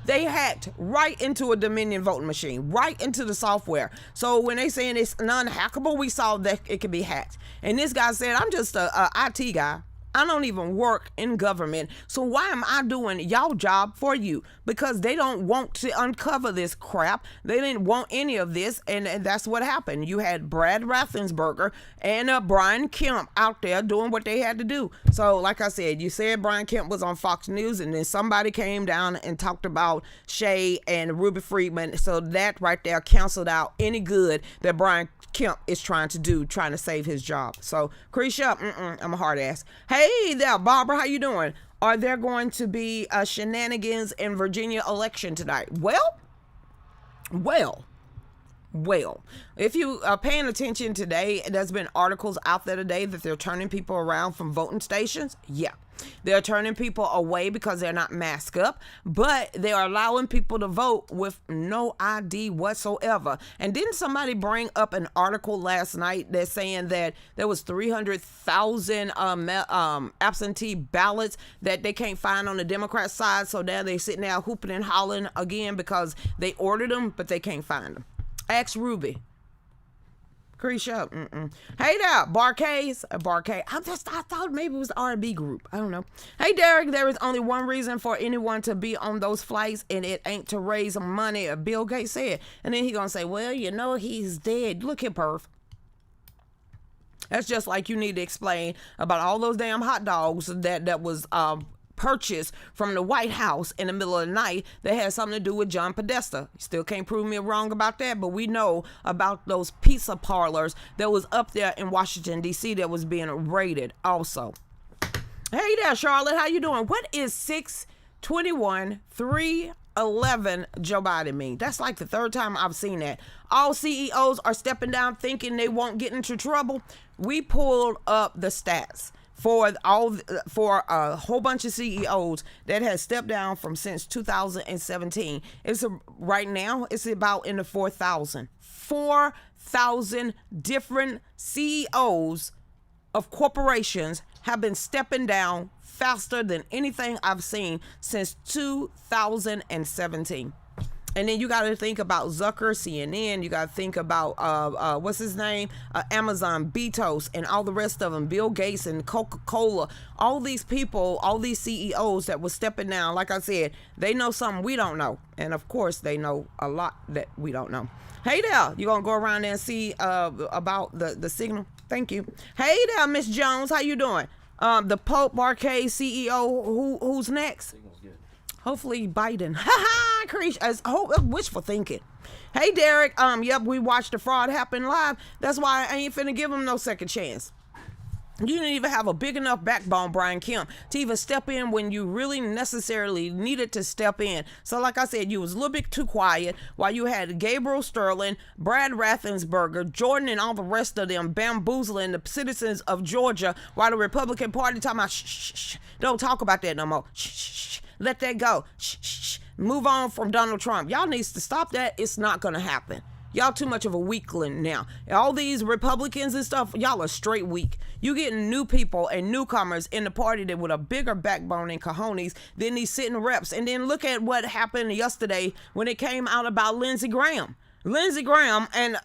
they hacked right into a Dominion voting machine, right into the software. So when they saying it's non-hackable, we saw that it could be hacked. And this guy said, I'm just a IT guy. I don't even work in government, so why am I doing y'all job for you? Because they don't want to uncover this crap. They didn't want any of this, and that's what happened. You had Brad Raffensperger and Brian Kemp out there doing what they had to do. So like I said, you said Brian Kemp was on Fox News, and then somebody came down and talked about Shay and Ruby Freeman, so that right there canceled out any good that Brian Kemp is trying to save his job. So Lucretia, I'm a hard ass. Hey there, Barbara, how you doing? Are there going to be shenanigans in Virginia election tonight? Well, if you are paying attention today, there's been articles out there today that they're turning people around from voting stations. Yeah, they're turning people away because they're not masked up, but they are allowing people to vote with no ID whatsoever. And didn't somebody bring up an article last night that's saying that there was 300,000 absentee ballots that they can't find on the Democrat side, so now they're sitting there hooping and hollering again because they ordered them, but they can't find them. Ask Ruby. Lucretia, Hey there, Barcades. I thought maybe it was the R&B group. I don't know. Hey, Derek, there is only one reason for anyone to be on those flights, and it ain't to raise money, Bill Gates said. And then he gonna say, well, you know, he's dead. Look here, perf. That's just like you need to explain about all those damn hot dogs that was purchased from the White House in the middle of the night that had something to do with John Podesta. Still can't prove me wrong about that, but we know about those pizza parlors that was up there in Washington, D.C. that was being raided also. Hey there, Charlotte. How you doing? What is 621 311 Joe Biden mean? That's like the third time I've seen that. All CEOs are stepping down thinking they won't get into trouble. We pulled up the stats for a whole bunch of CEOs that has stepped down from since 2017. Right now it's about in the 4,000 different CEOs of corporations have been stepping down faster than anything I've seen since 2017. And then you got to think about Zucker, CNN. You got to think about, what's his name? Amazon, Bezos, and all the rest of them. Bill Gates and Coca-Cola. All these people, all these CEOs that were stepping down. Like I said, they know something we don't know. And, of course, they know a lot that we don't know. Hey there. You going to go around there and see about the signal? Thank you. Hey there, Miss Jones. How you doing? The Pope Barcade CEO, who's next? Hopefully Biden. Wishful thinking. Hey, Derek. Yep, we watched the fraud happen live. That's why I ain't finna give him no second chance. You didn't even have a big enough backbone, Brian Kemp, to even step in when you really necessarily needed to step in. So like I said, you was a little bit too quiet while you had Gabriel Sterling, Brad Raffensperger, Jordan, and all the rest of them bamboozling the citizens of Georgia while the Republican Party talking about, shh, don't talk about that no more. Shh. Let that go. Shh. Move on from Donald Trump. Y'all needs to stop that. It's not going to happen. Y'all too much of a weakling now. All these Republicans and stuff, y'all are straight weak. You getting new people and newcomers in the party that with a bigger backbone and cojones than these sitting reps. And then look at what happened yesterday when it came out about Lindsey Graham. Lindsey Graham and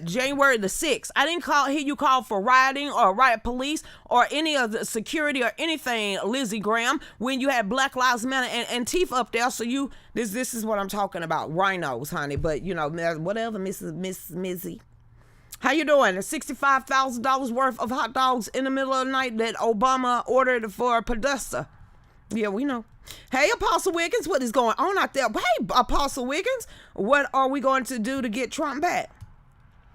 January the 6th. I didn't hear you call for rioting or riot police or any of the security or anything, Lindsey Graham, when you had Black Lives Matter and Antifa up there. So this is what I'm talking about. Rhinos, honey. But, whatever, Miss Mizzy. How you doing? $65,000 worth of hot dogs in the middle of the night that Obama ordered for Podesta. Yeah, we know. Hey, Apostle Wiggins, what is going on out there? Hey, Apostle Wiggins, what are we going to do to get Trump back?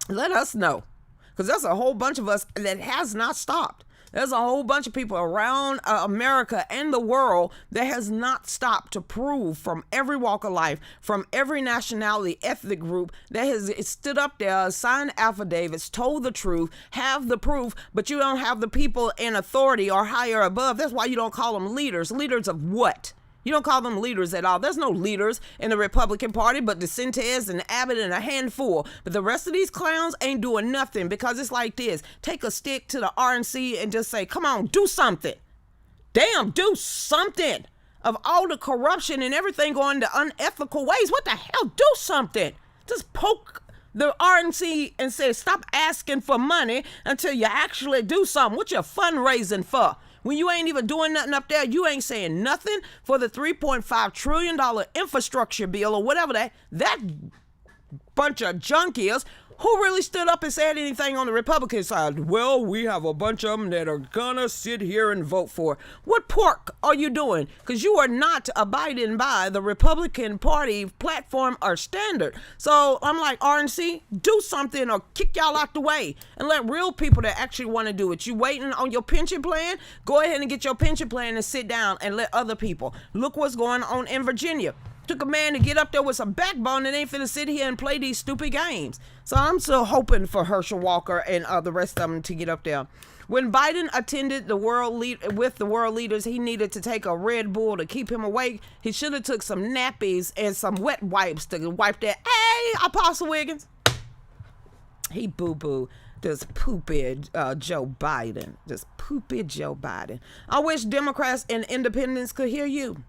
Let us know. Because there's a whole bunch of us that has not stopped. There's a whole bunch of people around America and the world that has not stopped to prove from every walk of life, from every nationality, ethnic group that has stood up there, signed affidavits, told the truth, have the proof, but you don't have the people in authority or higher above. That's why you don't call them leaders. Leaders of what? You don't call them leaders at all. There's no leaders in the Republican Party but DeSantis and Abbott and a handful. But the rest of these clowns ain't doing nothing because it's like this. Take a stick to the RNC and just say, come on, do something. Damn, do something. Of all the corruption and everything going the unethical ways, what the hell? Do something. Just poke the RNC and say, stop asking for money until you actually do something. What you fundraising for? When you ain't even doing nothing up there, you ain't saying nothing for the $3.5 trillion infrastructure bill or whatever that bunch of junk is. Who really stood up and said anything on the Republican side? Well, we have a bunch of them that are gonna sit here and vote for. What pork are you doing? Because you are not abiding by the Republican Party platform or standard. So I'm like, RNC, do something or kick y'all out the way and let real people that actually want to do it. You waiting on your pension plan? Go ahead and get your pension plan and sit down and let other people. Look what's going on in Virginia. Took a man to get up there with some backbone and ain't finna sit here and play these stupid games. So I'm still hoping for Herschel Walker and the rest of them to get up there. When Biden attended with the world leaders, he needed to take a Red Bull to keep him awake. He should have took some nappies and some wet wipes to wipe that. Hey, Apostle Wiggins. He boo-boo. Just poopy Joe Biden. Just poopy Joe Biden. I wish Democrats and independents could hear you.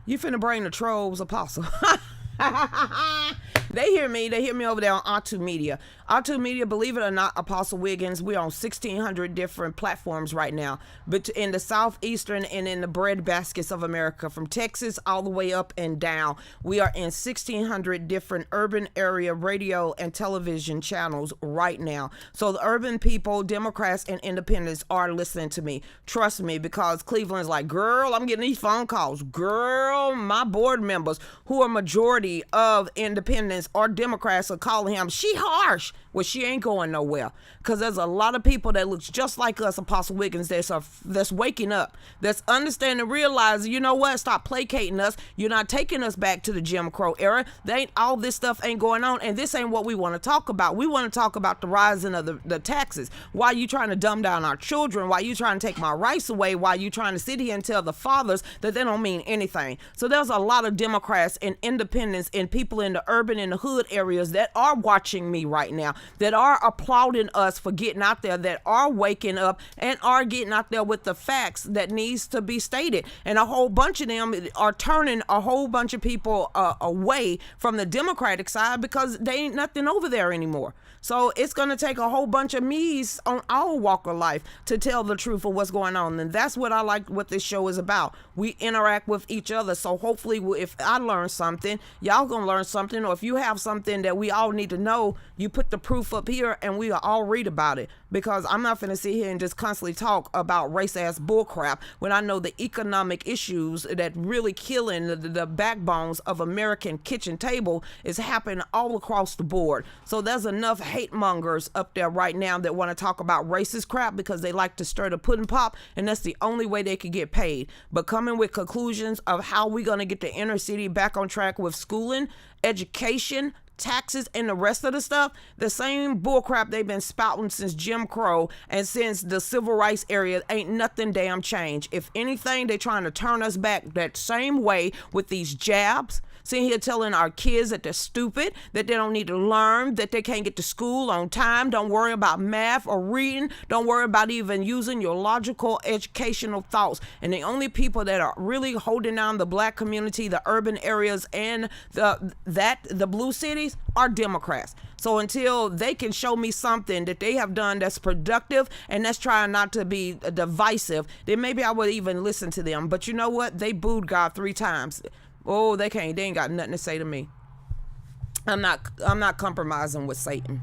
You finna bring the trolls, Apostle. They hear me over there on OTTU Media. OTTU Media, believe it or not, Apostle Wiggins, we're on 1,600 different platforms right now. But in the southeastern and in the bread baskets of America, from Texas all the way up and down, we are in 1,600 different urban area radio and television channels right now. So the urban people, Democrats and independents are listening to me. Trust me, because Cleveland's like, girl, I'm getting these phone calls. Girl, my board members who are majority of independents or Democrats are calling him, she harsh. Well, she ain't going nowhere, because there's a lot of people that looks just like us, Apostle Wiggins, that's waking up, that's understanding, realizing, you know what, stop placating us. You're not taking us back to the Jim Crow era. All this stuff ain't going on, and this ain't what we want to talk about. We want to talk about the rising of the taxes. Why you trying to dumb down our children? Why you trying to take my rights away? Why you trying to sit here and tell the fathers that they don't mean anything? So there's a lot of Democrats and independents and people in the urban and the hood areas that are watching me right now, that are applauding us for getting out there, that are waking up and are getting out there with the facts that needs to be stated. And a whole bunch of them are turning a whole bunch of people away from the Democratic side because they ain't nothing over there anymore. So it's going to take a whole bunch of me's on our walk of life to tell the truth of what's going on. And that's what I like what this show is about. We interact with each other. So hopefully if I learn something, y'all going to learn something. Or if you have something that we all need to know, you put the proof up here and we all read about it. Because I'm not going to sit here and just constantly talk about race-ass bullcrap when I know the economic issues that really killing the backbones of American kitchen table is happening all across the board. So there's enough hate mongers up there right now that want to talk about racist crap because they like to stir the pudding pop, and that's the only way they could get paid. But coming with conclusions of how we're going to get the inner city back on track with schooling, education, taxes, and the rest of the stuff, the same bullcrap they've been spouting since Jim Crow and since the civil rights area, ain't nothing damn changed. If anything, they trying to turn us back that same way with these jabs, sitting here telling our kids that they're stupid, that they don't need to learn, that they can't get to school on time. Don't worry about math or reading. Don't worry about even using your logical educational thoughts. And the only people that are really holding down the black community, the urban areas, and the blue cities are Democrats. So until they can show me something that they have done that's productive and that's trying not to be divisive, then maybe I would even listen to them. But you know what? They booed God 3 times. Oh, they can't. They ain't got nothing to say to me. I'm not compromising with Satan.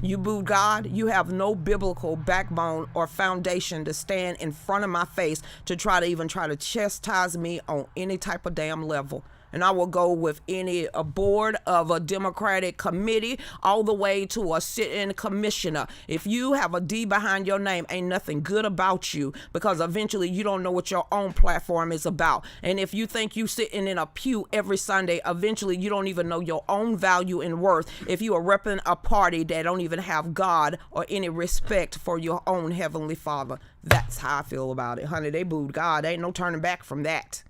You booed God, you have no biblical backbone or foundation to stand in front of my face to try to chastise me on any type of damn level. And I will go with a board of a Democratic committee all the way to a sitting commissioner. If you have a D behind your name, ain't nothing good about you, because eventually you don't know what your own platform is about. And if you think you sitting in a pew every Sunday, eventually you don't even know your own value and worth if you are repping a party that don't even have God or any respect for your own Heavenly Father. That's how I feel about it. Honey, they booed God. Ain't no turning back from that.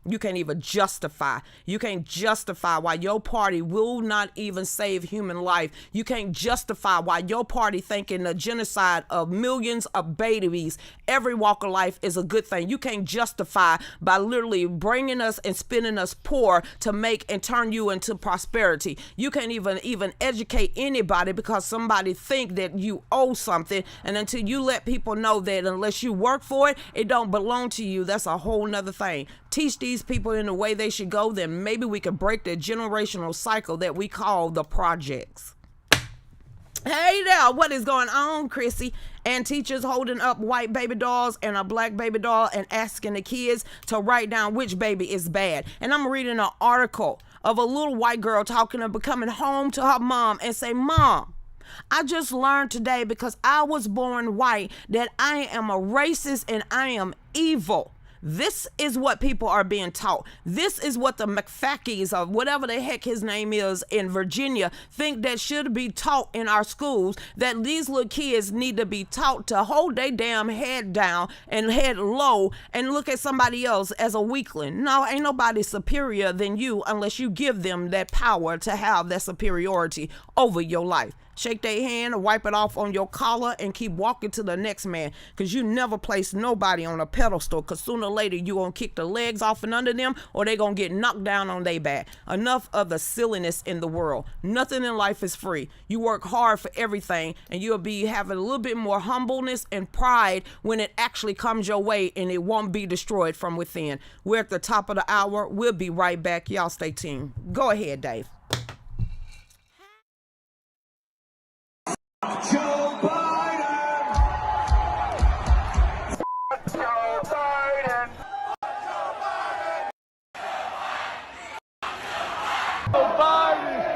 You can't even justify. You can't justify why your party will not even save human life. You can't justify why your party thinking the genocide of millions of babies, every walk of life, is a good thing. You can't justify by literally bringing us and spinning us poor to make and turn you into prosperity. You can't even educate anybody because somebody think that you owe something, and until you let people know that unless you work for it, it don't belong to you, that's a whole nother thing. Teach these people in the way they should go, then maybe we could break the generational cycle that we call the projects. Hey there, what is going on, Chrissy? And teachers holding up white baby dolls and a black baby doll and asking the kids to write down which baby is bad. And I'm reading an article of a little white girl talking about coming home to her mom and say, "Mom, I just learned today, because I was born white, that I am a racist and I am evil." This is what people are being taught. This is what the McFackies, or whatever the heck his name is in Virginia, think that should be taught in our schools, that these little kids need to be taught to hold their damn head down and head low and look at somebody else as a weakling. No, ain't nobody superior than you unless you give them that power to have that superiority over your life. Shake their hand, wipe it off on your collar, and keep walking to the next man, because you never place nobody on a pedestal, because sooner or later you going to kick the legs off and under them, or they going to get knocked down on their back. Enough of the silliness in the world. Nothing in life is free. You work hard for everything, and you'll be having a little bit more humbleness and pride when it actually comes your way, and it won't be destroyed from within. We're at the top of the hour. We'll be right back. Y'all stay tuned. Go ahead, Dave. Joe Biden! Joe Biden! Joe Biden! Joe Biden!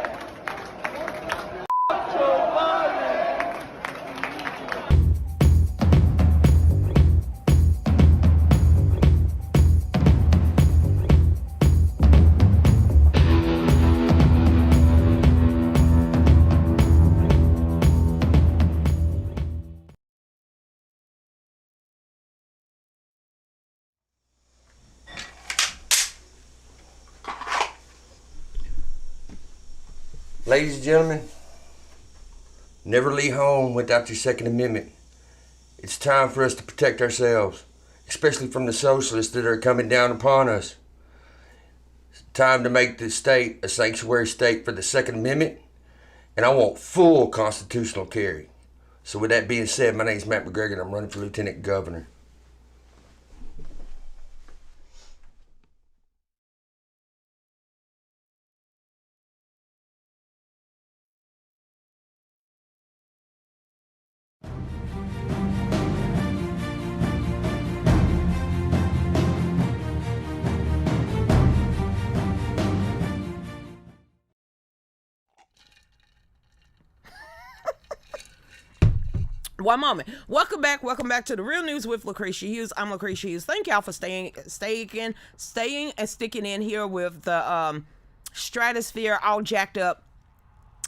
Ladies and gentlemen, never leave home without your Second Amendment. It's time for us to protect ourselves, especially from the socialists that are coming down upon us. It's time to make this state a sanctuary state for the Second Amendment, and I want full constitutional carry. So with that being said, my name is Matt McGregor, and I'm running for Lieutenant Governor. One moment. Welcome back to the Real News with Lucretia Hughes. I'm Lucretia Hughes. Thank y'all for staying and sticking in here with the stratosphere all jacked up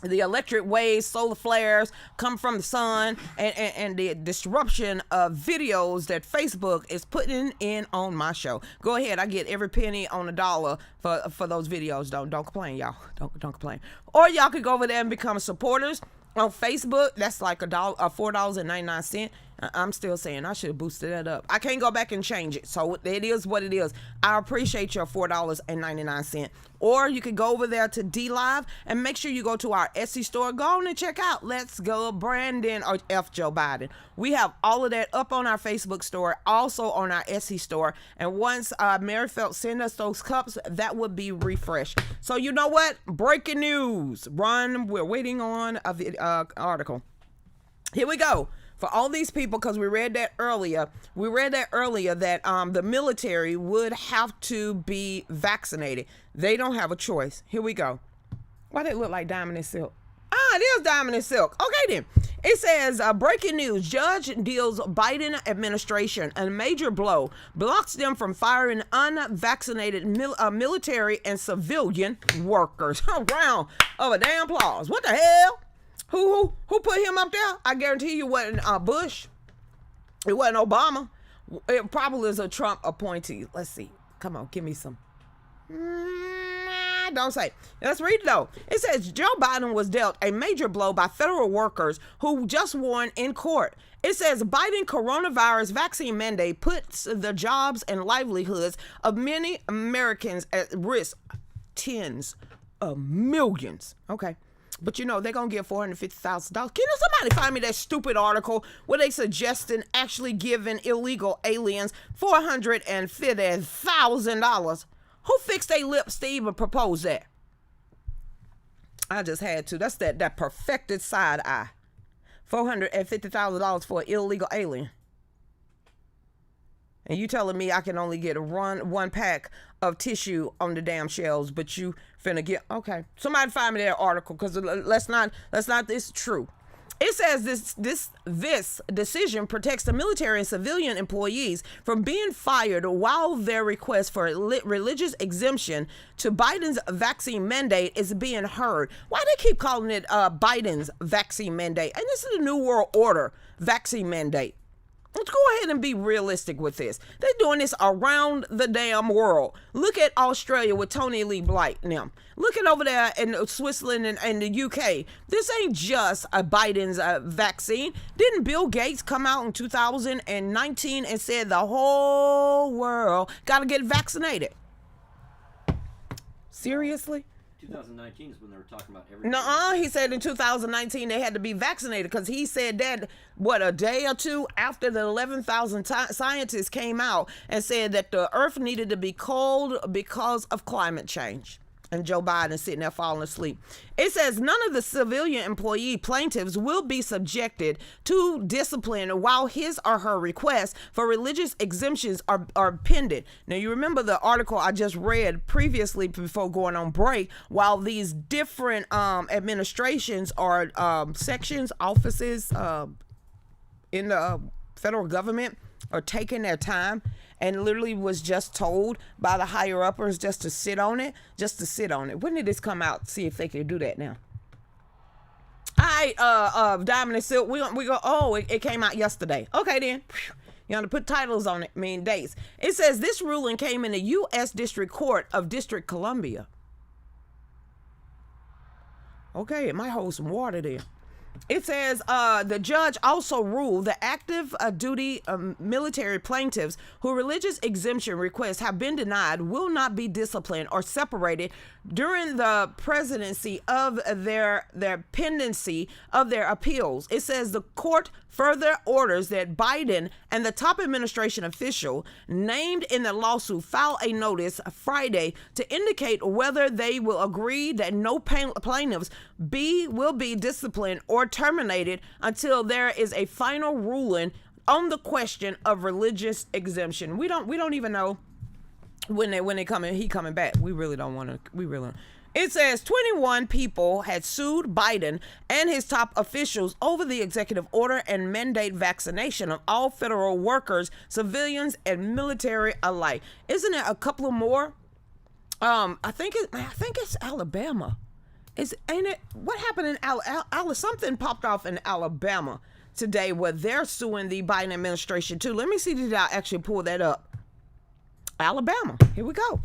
the electric waves, solar flares come from the sun, and the disruption of videos that Facebook is putting in on my show. Go ahead, I get every penny on the dollar for those videos. Don't complain, y'all. Don't complain. Or y'all could go over there and become supporters on Facebook. That's like $4.99. I'm still saying I should have boosted that up. I can't go back and change it, so it is what it is. I appreciate your $4.99. Or you could go over there to D Live and make sure you go to our Etsy store. Go on and check out Let's Go Brandon or F Joe Biden. We have all of that up on our Facebook store, also on our Etsy store. And once Mary Felt send us those cups, that would be refreshed. So you know what? Breaking news. Run. We're waiting on the article. Here we go. For all these people, because we read that earlier that the military would have to be vaccinated. They don't have a choice. Here we go. Why did it look like Diamond and Silk? It is Diamond and Silk. Okay, then. It says, breaking news. Judge deals Biden administration a major blow. Blocks them from firing unvaccinated military and civilian workers. A round of a damn applause. What the hell? Who put him up there? I guarantee you it wasn't Bush. It wasn't Obama. It probably is a Trump appointee. Let's see. Come on, give me some. Don't say. Let's read it though. It says Joe Biden was dealt a major blow by federal workers who just won in court. It says Biden coronavirus vaccine mandate puts the jobs and livelihoods of many Americans at risk. Tens of millions. Okay. But you know, they're going to get $450,000. Can somebody find me that stupid article where they suggesting actually giving illegal aliens $450,000? Who fixed their lips to even propose that? I just had to. That's that perfected side eye. $450,000 for an illegal alien. And you telling me I can only get one pack of tissue on the damn shelves, but you finna get, okay. Somebody find me that article, because this true. It says this decision protects the military and civilian employees from being fired while their request for religious exemption to Biden's vaccine mandate is being heard. Why they keep calling it Biden's vaccine mandate? And this is the New World Order vaccine mandate. Let's go ahead and be realistic with this. They're doing this around the damn world. Look at Australia with Tony Lee Blight now. Look at over there in Switzerland and the UK. This ain't just a Biden's vaccine. Didn't Bill Gates come out in 2019 and said the whole world got to get vaccinated? Seriously? 2019 is when they were talking about everything. No, he said in 2019 they had to be vaccinated, because he said that, a day or two after the 11,000 scientists came out and said that the earth needed to be cold because of climate change. And Joe Biden is sitting there falling asleep. It says none of the civilian employee plaintiffs will be subjected to discipline while his or her requests for religious exemptions are pending. Now, you remember the article I just read previously before going on break. While these different administrations or sections, offices in the federal government are taking their time, and literally was just told by the higher uppers just to sit on it. When did this come out? See if they can do that now. All right, Diamond and Silk, we go, it came out yesterday. Okay, then. You want to put titles on it, dates. It says this ruling came in the U.S. District Court of District Columbia. Okay, it might hold some water there. It says the judge also ruled the active duty military plaintiffs whose religious exemption requests have been denied will not be disciplined or separated during the presidency of their pendency of their appeals. It says the court further orders that Biden and the top administration official named in the lawsuit file a notice Friday to indicate whether they will agree that no plaintiffs will be disciplined or terminated until there is a final ruling on the question of religious exemption. We don't even know when they coming. He coming back. We really don't. It says 21 people had sued Biden and his top officials over the executive order and mandate vaccination of all federal workers, civilians, and military alike. Isn't it a couple of more? I think it's Alabama. Ain't it? What happened in something popped off in Alabama today where they're suing the Biden administration too. Let me see, did I actually pull that up? Alabama. Here we go.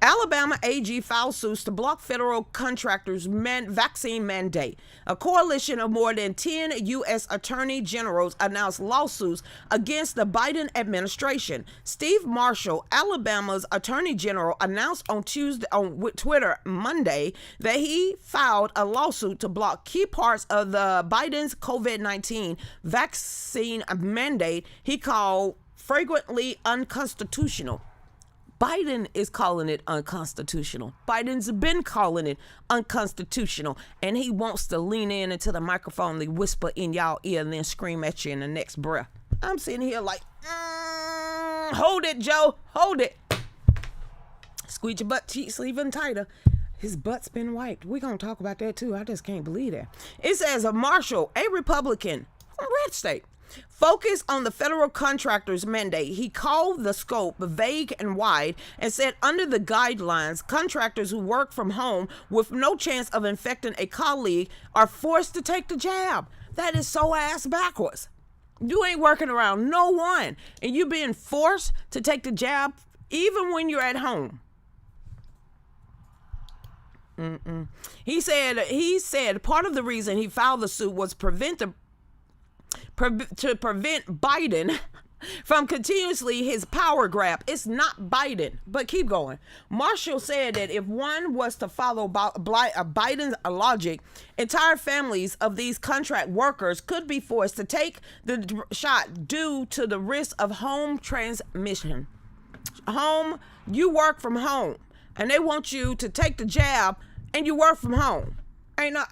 Alabama AG files suits to block federal contractors' vaccine mandate. A coalition of more than 10 U.S. attorney generals announced lawsuits against the Biden administration. Steve Marshall, Alabama's attorney general, announced on Twitter Monday that he filed a lawsuit to block key parts of the Biden's COVID-19 vaccine mandate he called flagrantly unconstitutional. Biden is calling it unconstitutional. Biden's been calling it unconstitutional. And he wants to lean in into the microphone, and whisper in y'all ear, and then scream at you in the next breath. I'm sitting here like, hold it, Joe, hold it. Squeeze your butt cheeks even tighter. His butt's been wiped. We're going to talk about that too. I just can't believe that. It says Marshall, a Republican from red state, focus on the federal contractor's mandate. He called the scope vague and wide and said under the guidelines, contractors who work from home with no chance of infecting a colleague are forced to take the jab. That is so ass backwards. You ain't working around no one, and you being forced to take the jab even when you're at home. He said part of the reason he filed the suit was to prevent Biden from continuously his power grab. It's not Biden, but keep going. Marshall said that if one was to follow Biden's logic, entire families of these contract workers could be forced to take the shot due to the risk of home transmission. You work from home, and they want you to take the jab, and you work from home. Ain't no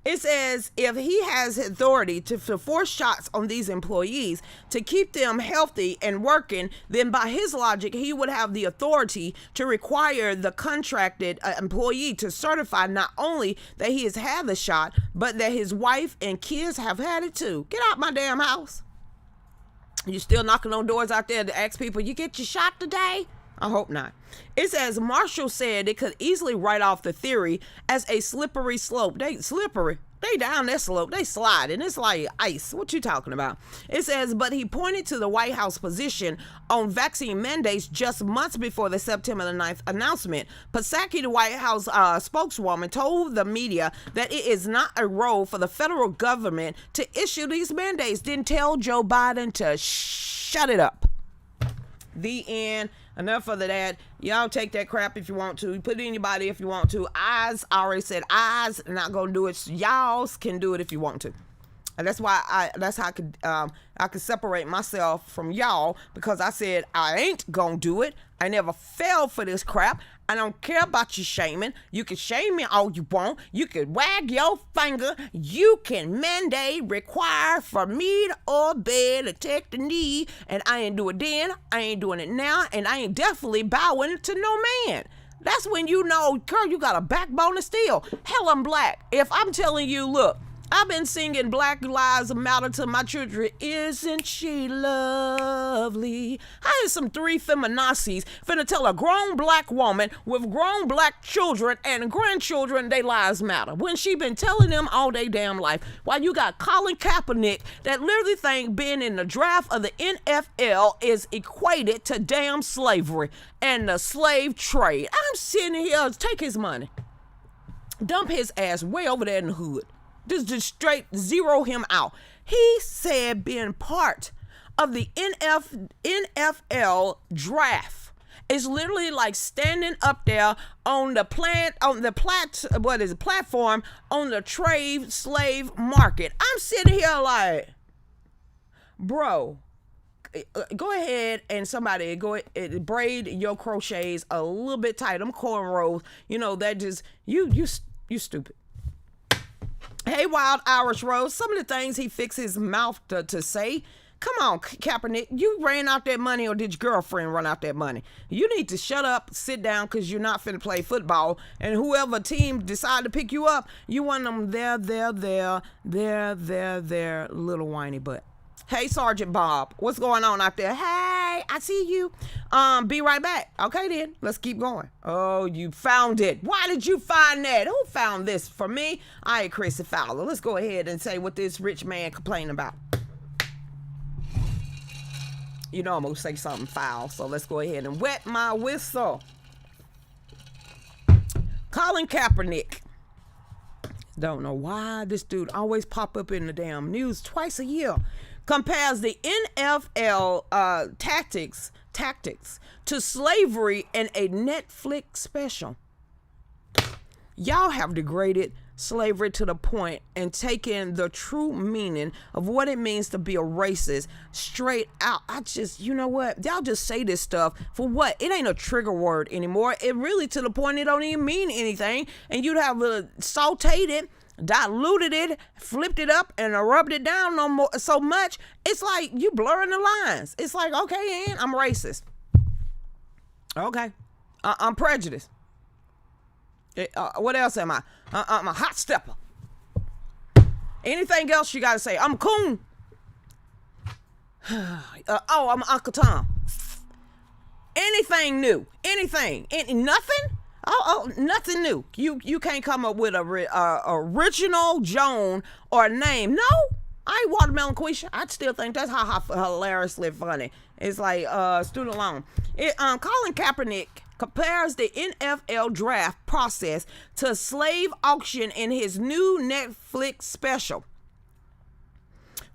It says if he has authority to force shots on these employees to keep them healthy and working, then by his logic, he would have the authority to require the contracted employee to certify not only that he has had the shot, but that his wife and kids have had it too. Get out my damn house. You still knocking on doors out there to ask people, you get your shot today? I hope not. It says Marshall said it could easily write off the theory as a slippery slope. They down that slope. They slide, and it's like ice. What you talking about? It says, but he pointed to the White House position on vaccine mandates just months before the September the 9th announcement. Psaki, the White House spokeswoman, told the media that it is not a role for the federal government to issue these mandates. Didn't tell Joe Biden to shut it up. The end. Enough of that. Y'all take that crap if you want to. Put it in your body if you want to. I already said I's not gonna do it. Y'all can do it if you want to. And that's why I could separate myself from y'all, because I said I ain't gonna do it. I never fell for this crap. I don't care about you shaming. You can shame me all you want. You can wag your finger. You can mandate, require for me to obey, to take the knee. And I ain't do it then. I ain't doing it now. And I ain't definitely bowing to no man. That's when you know, girl, you got a backbone of steel. Hell, I'm black. If I'm telling you, look, I've been singing Black Lives Matter to my children. Isn't she lovely? How is some three feminazis finna tell a grown black woman with grown black children and grandchildren they lives matter when she been telling them all day damn life? While you got Colin Kaepernick that literally think being in the draft of the NFL is equated to damn slavery and the slave trade. I'm sitting here, take his money. Dump his ass way over there in the hood. Just straight zero him out. He said being part of the NFL draft is literally like standing up there on the platform on the trade slave market. I'm sitting here like, bro, go ahead and somebody braid your crochets a little bit tight. Them cornrows, that just you stupid. Hey, Wild Irish Rose, some of the things he fixed his mouth to say. Come on, Kaepernick, you ran out that money, or did your girlfriend run out that money? You need to shut up, sit down, because you're not finna play football. And whoever team decide to pick you up, you want them there, little whiny butt. Hey, Sergeant Bob, what's going on out there? Hey, I see you. Be right back. Okay, then. Let's keep going. Oh, you found it. Why did you find that? Who found this for me? I ain't Chrissy Fowler. Let's go ahead and say what this rich man complained about. You know I'm going to say something foul, so let's go ahead and wet my whistle. Colin Kaepernick. Don't know why this dude always pop up in the damn news twice a year. Compares the NFL tactics to slavery in a Netflix special. Y'all have degraded slavery to the point and taken the true meaning of what it means to be a racist straight out. You know what? Y'all just say this stuff for what? It ain't a trigger word anymore. It really to the point it don't even mean anything. And you'd have sauteed it, diluted it, flipped it up, and rubbed it down no more so much. It's like you blurring the lines. It's like, okay, and I'm racist. Okay, I'm prejudiced. What else am I? I'm a hot stepper. Anything else you gotta say? I'm a coon. I'm Uncle Tom. Anything new? Anything? Nothing? Nothing new. You can't come up with a original Joan or a name. No, I ain't Watermelon Quisha. I still think that's hilariously funny. It's like student loan. Colin Kaepernick compares the NFL draft process to slave auction in his new Netflix special,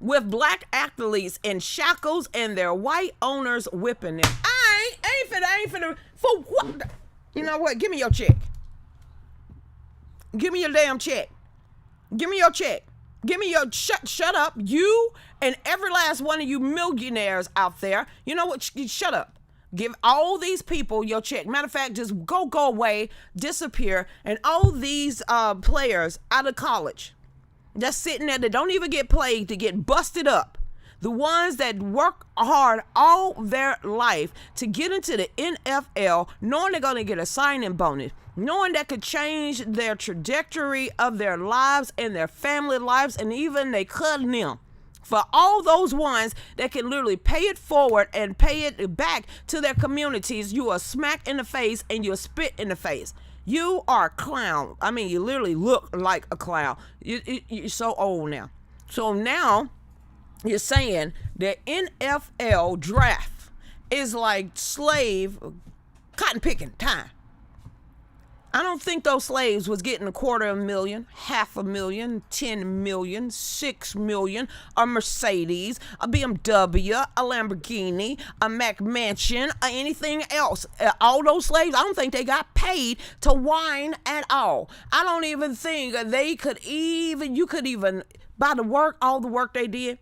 with black athletes in shackles and their white owners whipping them. I ain't finna, for what? You know what? Give me your check. Give me your damn check. Give me your check. Give me your, shut up. You and every last one of you millionaires out there, you know what? Shut up. Give all these people your check. Matter of fact, just go away, disappear, and all these players out of college that's sitting there that don't even get played to get busted up. The ones that work hard all their life to get into the NFL, knowing they're going to get a signing bonus, knowing that could change their trajectory of their lives and their family lives, and even they cutting them. For all those ones that can literally pay it forward and pay it back to their communities, you are smack in the face and you're spit in the face. You are a clown. I mean, you literally look like a clown. You're so old now. So now you're saying the NFL draft is like slave cotton picking time. I don't think those slaves was getting $250,000, $500,000, $10 million, $6 million, a Mercedes, a BMW, a Lamborghini, a Mac Mansion, or anything else. All those slaves, I don't think they got paid to whine at all. I don't even think you could even, by the work, all the work they did,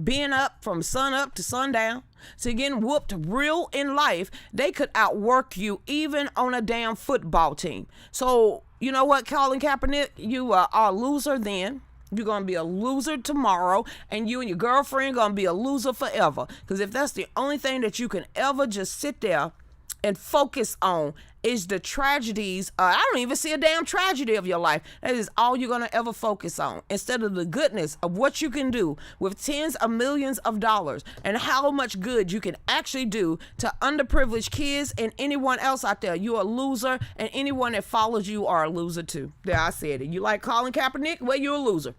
being up from sun up to sundown, to getting whooped real in life, they could outwork you even on a damn football team. So, you know what, Colin Kaepernick? You are a loser then. You're going to be a loser tomorrow, and you and your girlfriend going to be a loser forever. Because if that's the only thing that you can ever just sit there and focus on is the tragedies, I don't even see a damn tragedy of your life. That is all you're going to ever focus on, instead of the goodness of what you can do with tens of millions of dollars and how much good you can actually do to underprivileged kids and anyone else out there. You're a loser, and anyone that follows you are a loser too. There, I said it. You like Colin Kaepernick? Well, you're a loser.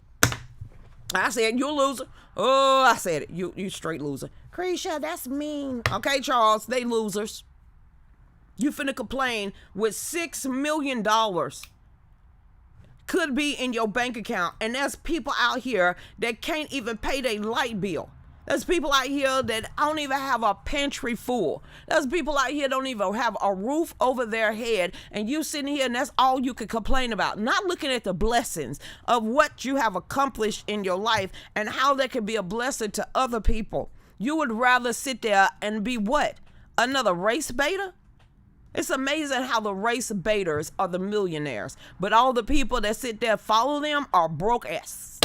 I said you're a loser. Oh, I said it. You straight loser. Creisha, that's mean. Okay, Charles, they losers. You finna complain with $6 million could be in your bank account, and there's people out here that can't even pay their light bill. There's people out here that don't even have a pantry full. There's people out here that don't even have a roof over their head, and you sitting here and that's all you can complain about. Not looking at the blessings of what you have accomplished in your life and how that can be a blessing to other people. You would rather sit there and be what? Another race baiter? It's amazing how the race baiters are the millionaires, but all the people that sit there follow them are broke ass.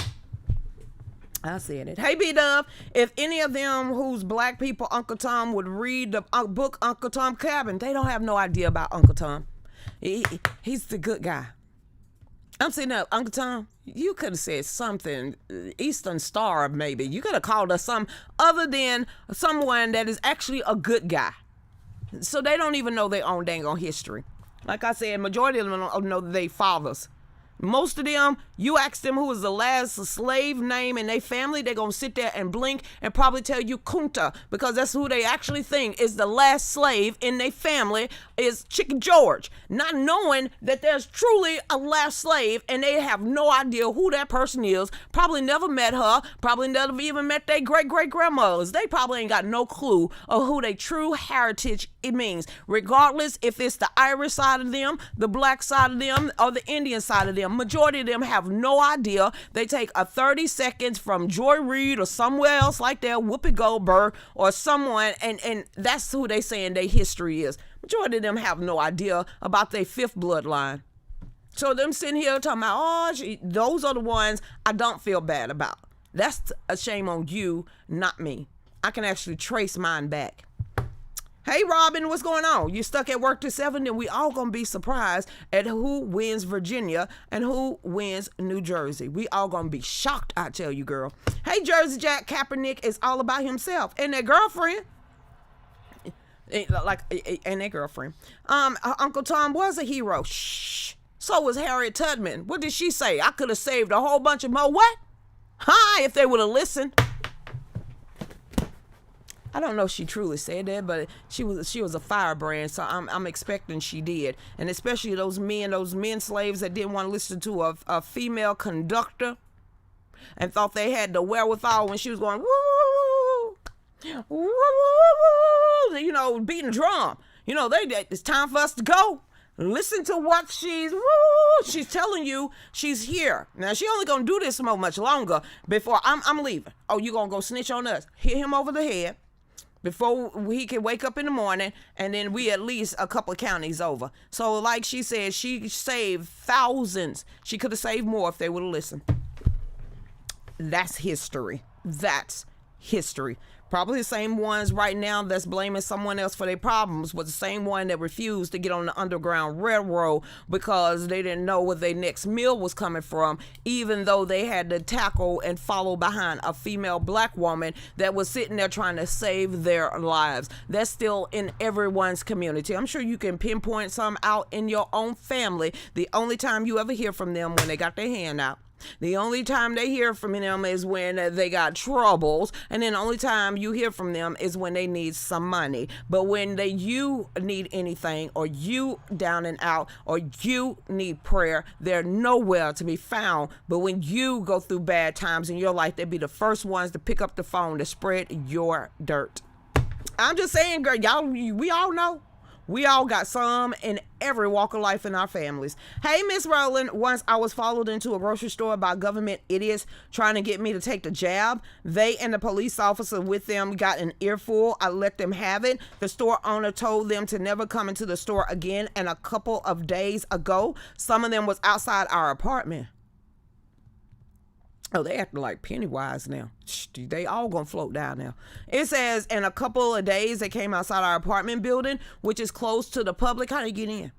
I said it. Hey, B-Dub, if any of them who's black people, Uncle Tom, would read the book Uncle Tom Cabin, they don't have no idea about Uncle Tom. He's the good guy. I'm sitting there, Uncle Tom, you could have said something, Eastern Star maybe. You could have called us some other than someone that is actually a good guy. So they don't even know their own dang on history. Like I said, majority of them don't know their fathers. Most of them, you ask them who was the last slave name in their family, they're going to sit there and blink and probably tell you Kunta, because that's who they actually think is the last slave in their family is Chicken George, not knowing that there's truly a last slave, and they have no idea who that person is, probably never met her, probably never even met their great-great-grandmothers. They probably ain't got no clue of who their true heritage it means, regardless if it's the Irish side of them, the black side of them, or the Indian side of them. Majority of them have no idea. They take a 30 seconds from Joy Reid or somewhere else like that, Whoopi Goldberg or someone, and that's who they saying their history is. Majority of them have no idea about their fifth bloodline. So them sitting here talking about, those are the ones I don't feel bad about. That's a shame on you, not me. I can actually trace mine back. Hey, Robin, what's going on? You stuck at work till 7? Then we all gonna be surprised at who wins Virginia and who wins New Jersey. We all gonna be shocked, I tell you, girl. Hey, Jersey Jack Kaepernick is all about himself and their girlfriend. And their girlfriend. Uncle Tom was a hero. Shh. So was Harriet Tubman. What did she say? I could have saved a whole bunch of more. What? Hi, if they would have listened. I don't know if she truly said that, but she was a firebrand, so I'm expecting she did. And especially those men slaves that didn't want to listen to a female conductor and thought they had the wherewithal when she was going woo, woo, woo, beating drum. It's time for us to go. Listen to what she's telling you. She's here. Now, she only going to do this so much longer before I'm leaving. Oh, you going to go snitch on us? Hit him over the head before he can wake up in the morning, and then we at least a couple of counties over. So like she said, she saved thousands. She could have saved more if they would have listened. That's history. That's history. Probably the same ones right now that's blaming someone else for their problems was the same one that refused to get on the Underground Railroad because they didn't know where their next meal was coming from, even though they had to tackle and follow behind a female black woman that was sitting there trying to save their lives. That's still in everyone's community. I'm sure you can pinpoint some out in your own family. The only time you ever hear from them when they got their hand out. The only time they hear from them is when they got troubles, and then the only time you hear from them is when they need some money. But when you need anything, or you down and out, or you need prayer, they're nowhere to be found. But when you go through bad times in your life, they'll be the first ones to pick up the phone to spread your dirt. I'm just saying, girl, we all know. We all got some in every walk of life in our families. Hey, Miss Rowland, once I was followed into a grocery store by government idiots trying to get me to take the jab. They and the police officer with them got an earful. I let them have it. The store owner told them to never come into the store again. And a couple of days ago, some of them was outside our apartment. Oh, they acting like Pennywise now. They all gonna float down now. It says in a couple of days they came outside our apartment building, which is closed to the public. How do you get in?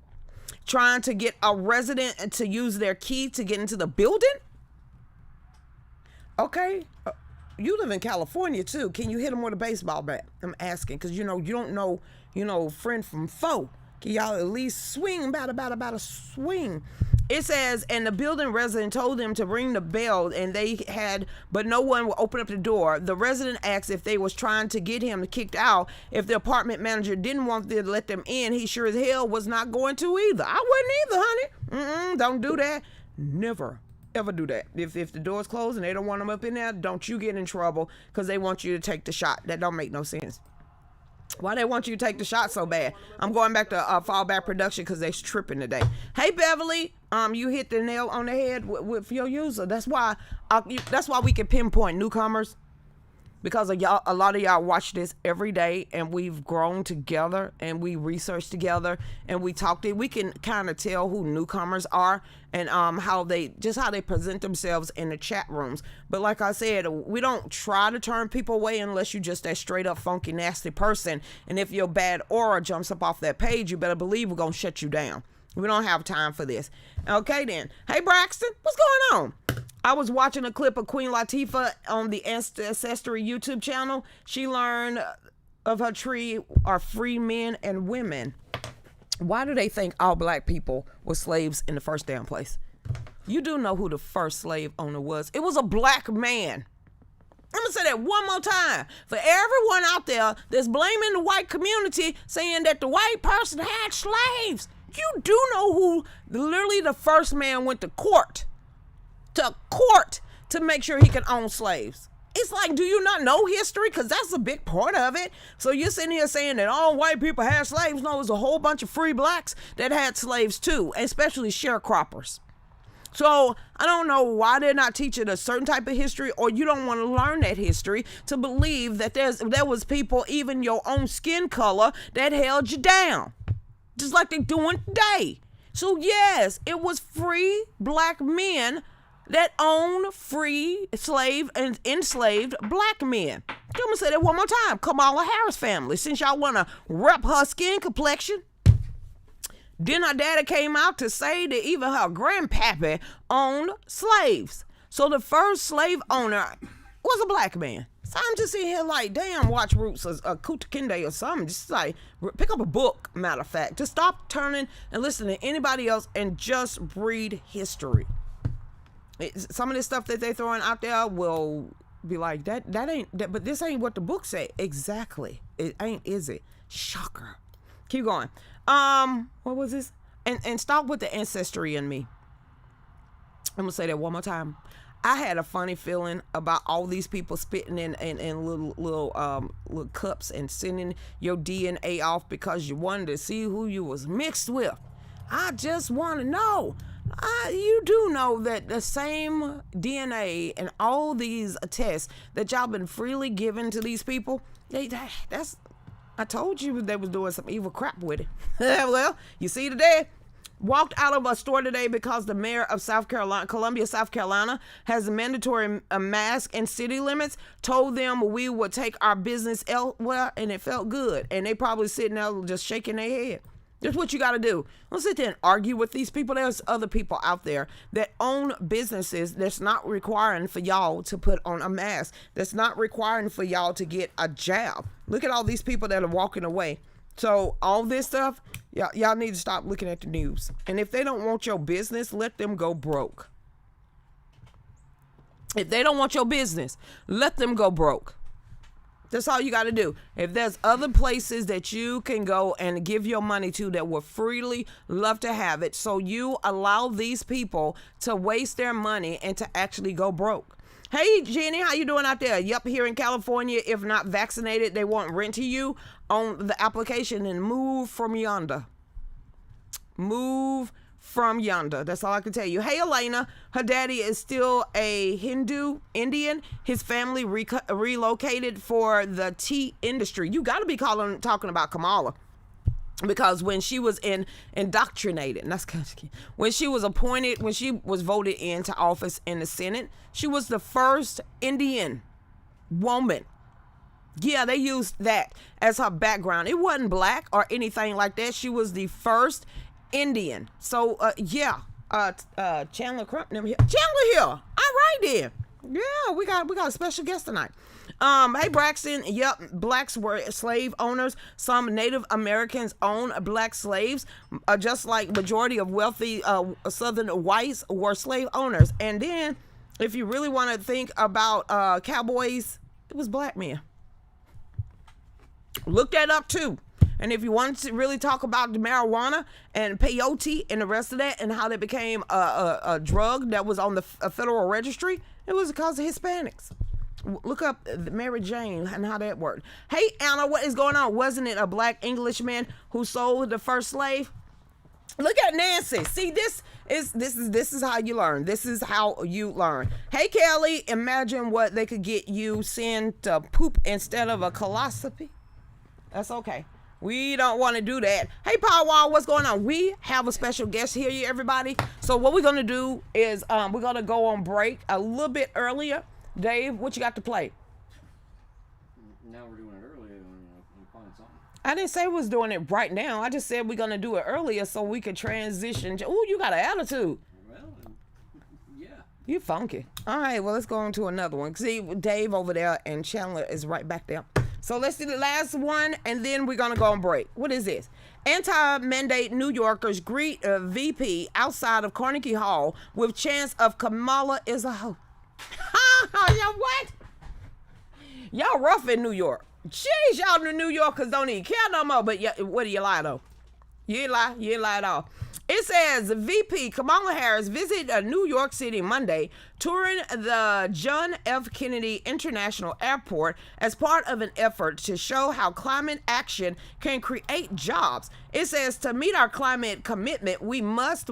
Trying to get a resident to use their key to get into the building? Okay. You live in California too. Can you hit them with a baseball bat? I'm asking because you don't know friend from foe. Can y'all at least swing about a swing? It says, and the building resident told them to ring the bell, and they had, but no one would open up the door. The resident asked if they was trying to get him kicked out. If the apartment manager didn't want to let them in, he sure as hell was not going to either. I wouldn't either, honey. Don't do that. Never, ever do that. If the door's closed and they don't want them up in there, don't you get in trouble because they want you to take the shot. That don't make no sense. Why they want you to take the shot so bad? I'm going back to fallback production because they're tripping today. Hey, Beverly, you hit the nail on the head with your user. That's why we can pinpoint newcomers, because of y'all. A lot of y'all watch this every day, and we've grown together, and we research together, and we talk. We can kind of tell who newcomers are, and how they present themselves in the chat rooms. But like I said, we don't try to turn people away unless you just that straight up funky nasty person. And if your bad aura jumps up off that page, you better believe we're gonna shut you down. We don't have time for this. Okay, then. Hey, Braxton, what's going on? I was watching a clip of Queen Latifah on the Ancestry YouTube channel. She learned of her tree are free men and women. Why do they think all black people were slaves in the first damn place? You do know who the first slave owner was. It was a black man. I'm going to say that one more time. For everyone out there that's blaming the white community, saying that the white person had slaves, you do know who literally the first man went to court to make sure he could own slaves. It's like, do you not know history? Because that's a big part of it. So you're sitting here saying that all white people had slaves. No, there's a whole bunch of free blacks that had slaves too, especially sharecroppers. So I don't know why they're not teaching a certain type of history, or you don't want to learn that history to believe that there was people, even your own skin color, that held you down, just like they're doing today. So yes, it was free black men that own free slave and enslaved black men. I'm gonna say that one more time. Kamala Harris family, since y'all wanna rep her skin complexion. Then her daddy came out to say that even her grandpappy owned slaves. So the first slave owner was a black man. So I'm just sitting here like, damn, watch Roots or Kuta Kinde or something. Just like, pick up a book, matter of fact. Just stop turning and listening to anybody else and just read history. Some of this stuff that they're throwing out there will be like, that ain't, but this ain't what the book say. Exactly. It ain't, is it? Shocker. Keep going. What was this? And stop with the ancestry in me. I'm gonna say that one more time. I had a funny feeling about all these people spitting in little cups and sending your DNA off because you wanted to see who you was mixed with. I just want to know. You do know that the same DNA and all these tests that y'all been freely giving to these people, I told you they was doing some evil crap with it. Well, you see today, walked out of a store today because the mayor of Columbia, South Carolina, has a mandatory mask and city limits, told them we would take our business elsewhere, and it felt good. And they probably sitting there just shaking their head. That's what you got to do. Don't sit there and argue with these people. There's other people out there that own businesses that's not requiring for y'all to put on a mask. That's not requiring for y'all to get a jab. Look at all these people that are walking away. So all this stuff, y'all need to stop looking at the news. And if they don't want your business, let them go broke. If they don't want your business, let them go broke. That's all you got to do. If there's other places that you can go and give your money to that would freely love to have it, so you allow these people to waste their money and to actually go broke. Hey, Jenny, how you doing out there? Yep, here in California, if not vaccinated, they won't rent to you on the application and move from yonder. Move from yonder. That's all I can tell you. Hey, Elena, her daddy is still a Indian. His family relocated for the tea industry. You got to be talking about Kamala. Because when she was indoctrinated, and that's kind of key, when she was appointed, when she was voted into office in the Senate, she was the first Indian woman. Yeah, they used that as her background. It wasn't black or anything like that. She was the first Indian. So Chandler Crump here. Chandler here. All right then. Yeah, we got a special guest tonight. Hey Braxton, yep, blacks were slave owners. Some Native Americans owned black slaves, just like majority of wealthy Southern whites were slave owners. And then, if you really want to think about cowboys, it was black men. Look that up too. And if you want to really talk about the marijuana and peyote and the rest of that and how that became a drug that was on the federal registry, it was because of Hispanics. Look up Mary Jane and how that worked. Hey, Anna, what is going on? Wasn't it a black Englishman who sold the first slave? Look at Nancy. See, this is how you learn. This is how you learn. Hey, Kelly, imagine what they could get you sent to poop instead of a colonoscopy. That's okay. We don't want to do that. Hey, Powwow, what's going on? We have a special guest here, everybody. So what we're going to do is we're going to go on break a little bit earlier. Dave, what you got to play? Now we're doing it earlier. Find something. I didn't say we was doing it right now. I just said we're gonna do it earlier so we could transition. Ooh, you got an attitude. Well, yeah. You funky. All right, well, let's go on to another one. See, Dave over there and Chandler is right back there. So let's do the last one, and then we're going to go on break. What is this? Anti-mandate New Yorkers greet a VP outside of Carnegie Hall with chants of Kamala is a hoe. Y'all what? Y'all rough in New York. Jeez, y'all the New Yorkers don't even care no more. But what do you lie, though? You ain't lie. You ain't lie at all. It says VP Kamala Harris visited New York City Monday, touring the John F. Kennedy International Airport as part of an effort to show how climate action can create jobs. It says to meet our climate commitment, we must.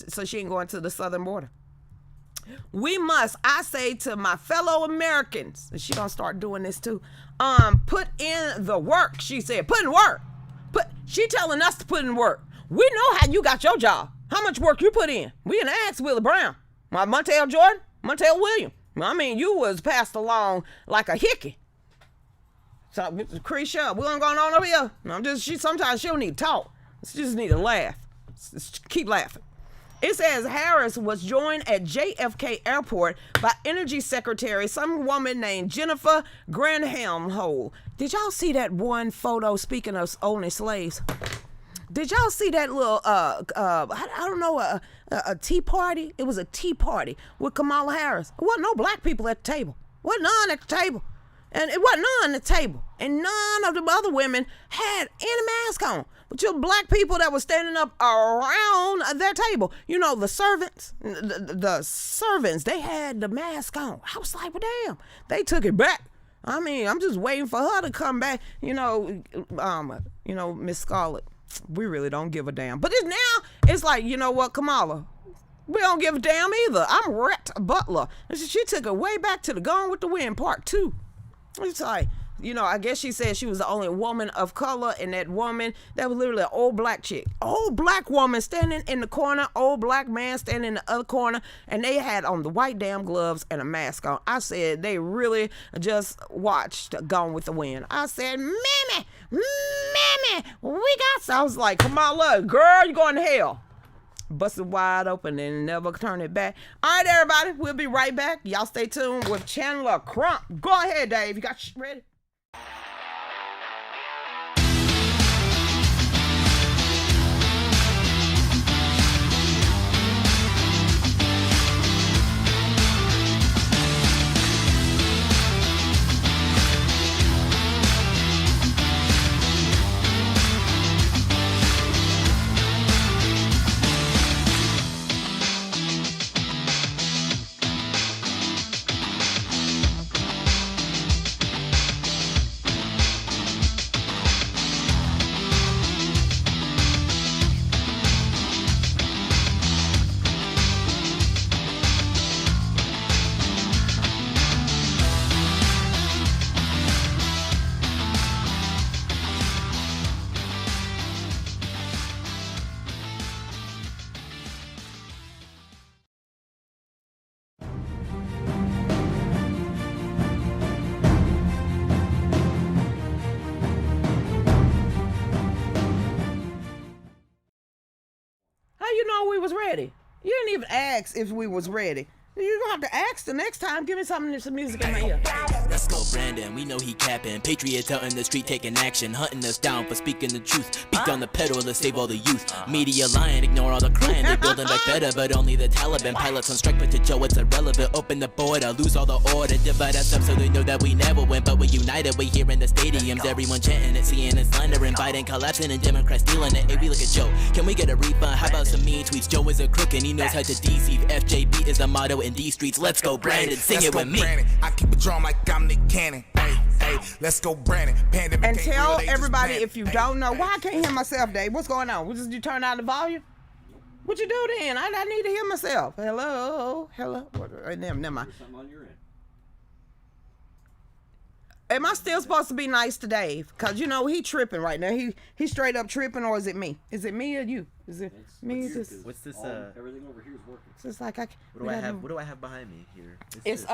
So she ain't going to the southern border. We must, I say to my fellow Americans, and she gonna start doing this too, put in the work, she said. Put in work. She telling us to put in work. We know how you got your job. How much work you put in. We didn't ask Willie Brown. Montel Jordan, Montel Williams. I mean, you was passed along like a hickey. So, Lucretia, we don't going on over here. Sometimes she don't need to talk. She just need to laugh. Just keep laughing. It says Harris was joined at JFK Airport by Energy Secretary, some woman named Jennifer Granholm. Did y'all see that one photo, speaking of owning slaves? Did y'all see that little, I don't know, a tea party? It was a tea party with Kamala Harris. There wasn't no black people at the table. Wasn't none at the table. And it wasn't none at the table. And none of the other women had any mask on. But you black people that were standing up around their table. You know, the servants, the servants, they had the mask on. I was like, well, damn, they took it back. I mean, I'm just waiting for her to come back. Miss Scarlett. We really don't give a damn. But it's like, you know what, Kamala? We don't give a damn either. I'm Rhett Butler. She took it way back to the Gone with the Wind Part 2. It's like, I guess she said she was the only woman of color, and that woman, that was literally an old black chick. Old black woman standing in the corner, old black man standing in the other corner, and they had on the white damn gloves and a mask on. I said, they really just watched Gone with the Wind. I said, Mammy, we got some. I was like, come on, look, girl, you going to hell. Busted wide open and never turn it back. All right, everybody, we'll be right back. Y'all stay tuned with Chandler Crump. Go ahead, Dave. You got ready? We was ready. You didn't even ask if we was ready. You're gonna have to ask the next time. Give me some music in my ear. Let's go, Brandon. We know he capping. Patriots out in the street taking action, hunting us down for speaking the truth. Beat on the pedal to save all the youth. Media lying, ignore all the crying. They're building back better, but only the Taliban pilots on strike. But to Joe, it's irrelevant. Open the border, lose all the order, divide us up so they know that we never win. But we're united. We here in the stadiums, everyone chanting it, seeing it slandering, Biden collapsing, and Democrats stealing it. Hey, we look at Joe. Can we get a refund? How about some mean tweets? Joe is a crook and he knows how to deceive. FJB is the motto in these streets. Let's go, Brandon. Sing it with me. I keep a drum like I'm Nick Cannon. Hey, let's go, Brandon. Pandemic and tell everybody if you don't know. Why I can't hear myself, Dave? What's going on? Did you turn down the volume? What you do then? I need to hear myself. Hello. Never mind. Something on your end. Am I still supposed to be nice to Dave? Cause he tripping right now. He straight up tripping, or is it me? Is it me or you? Is it me? What's this? Everything over here is working. It's like what do I have behind me here? It's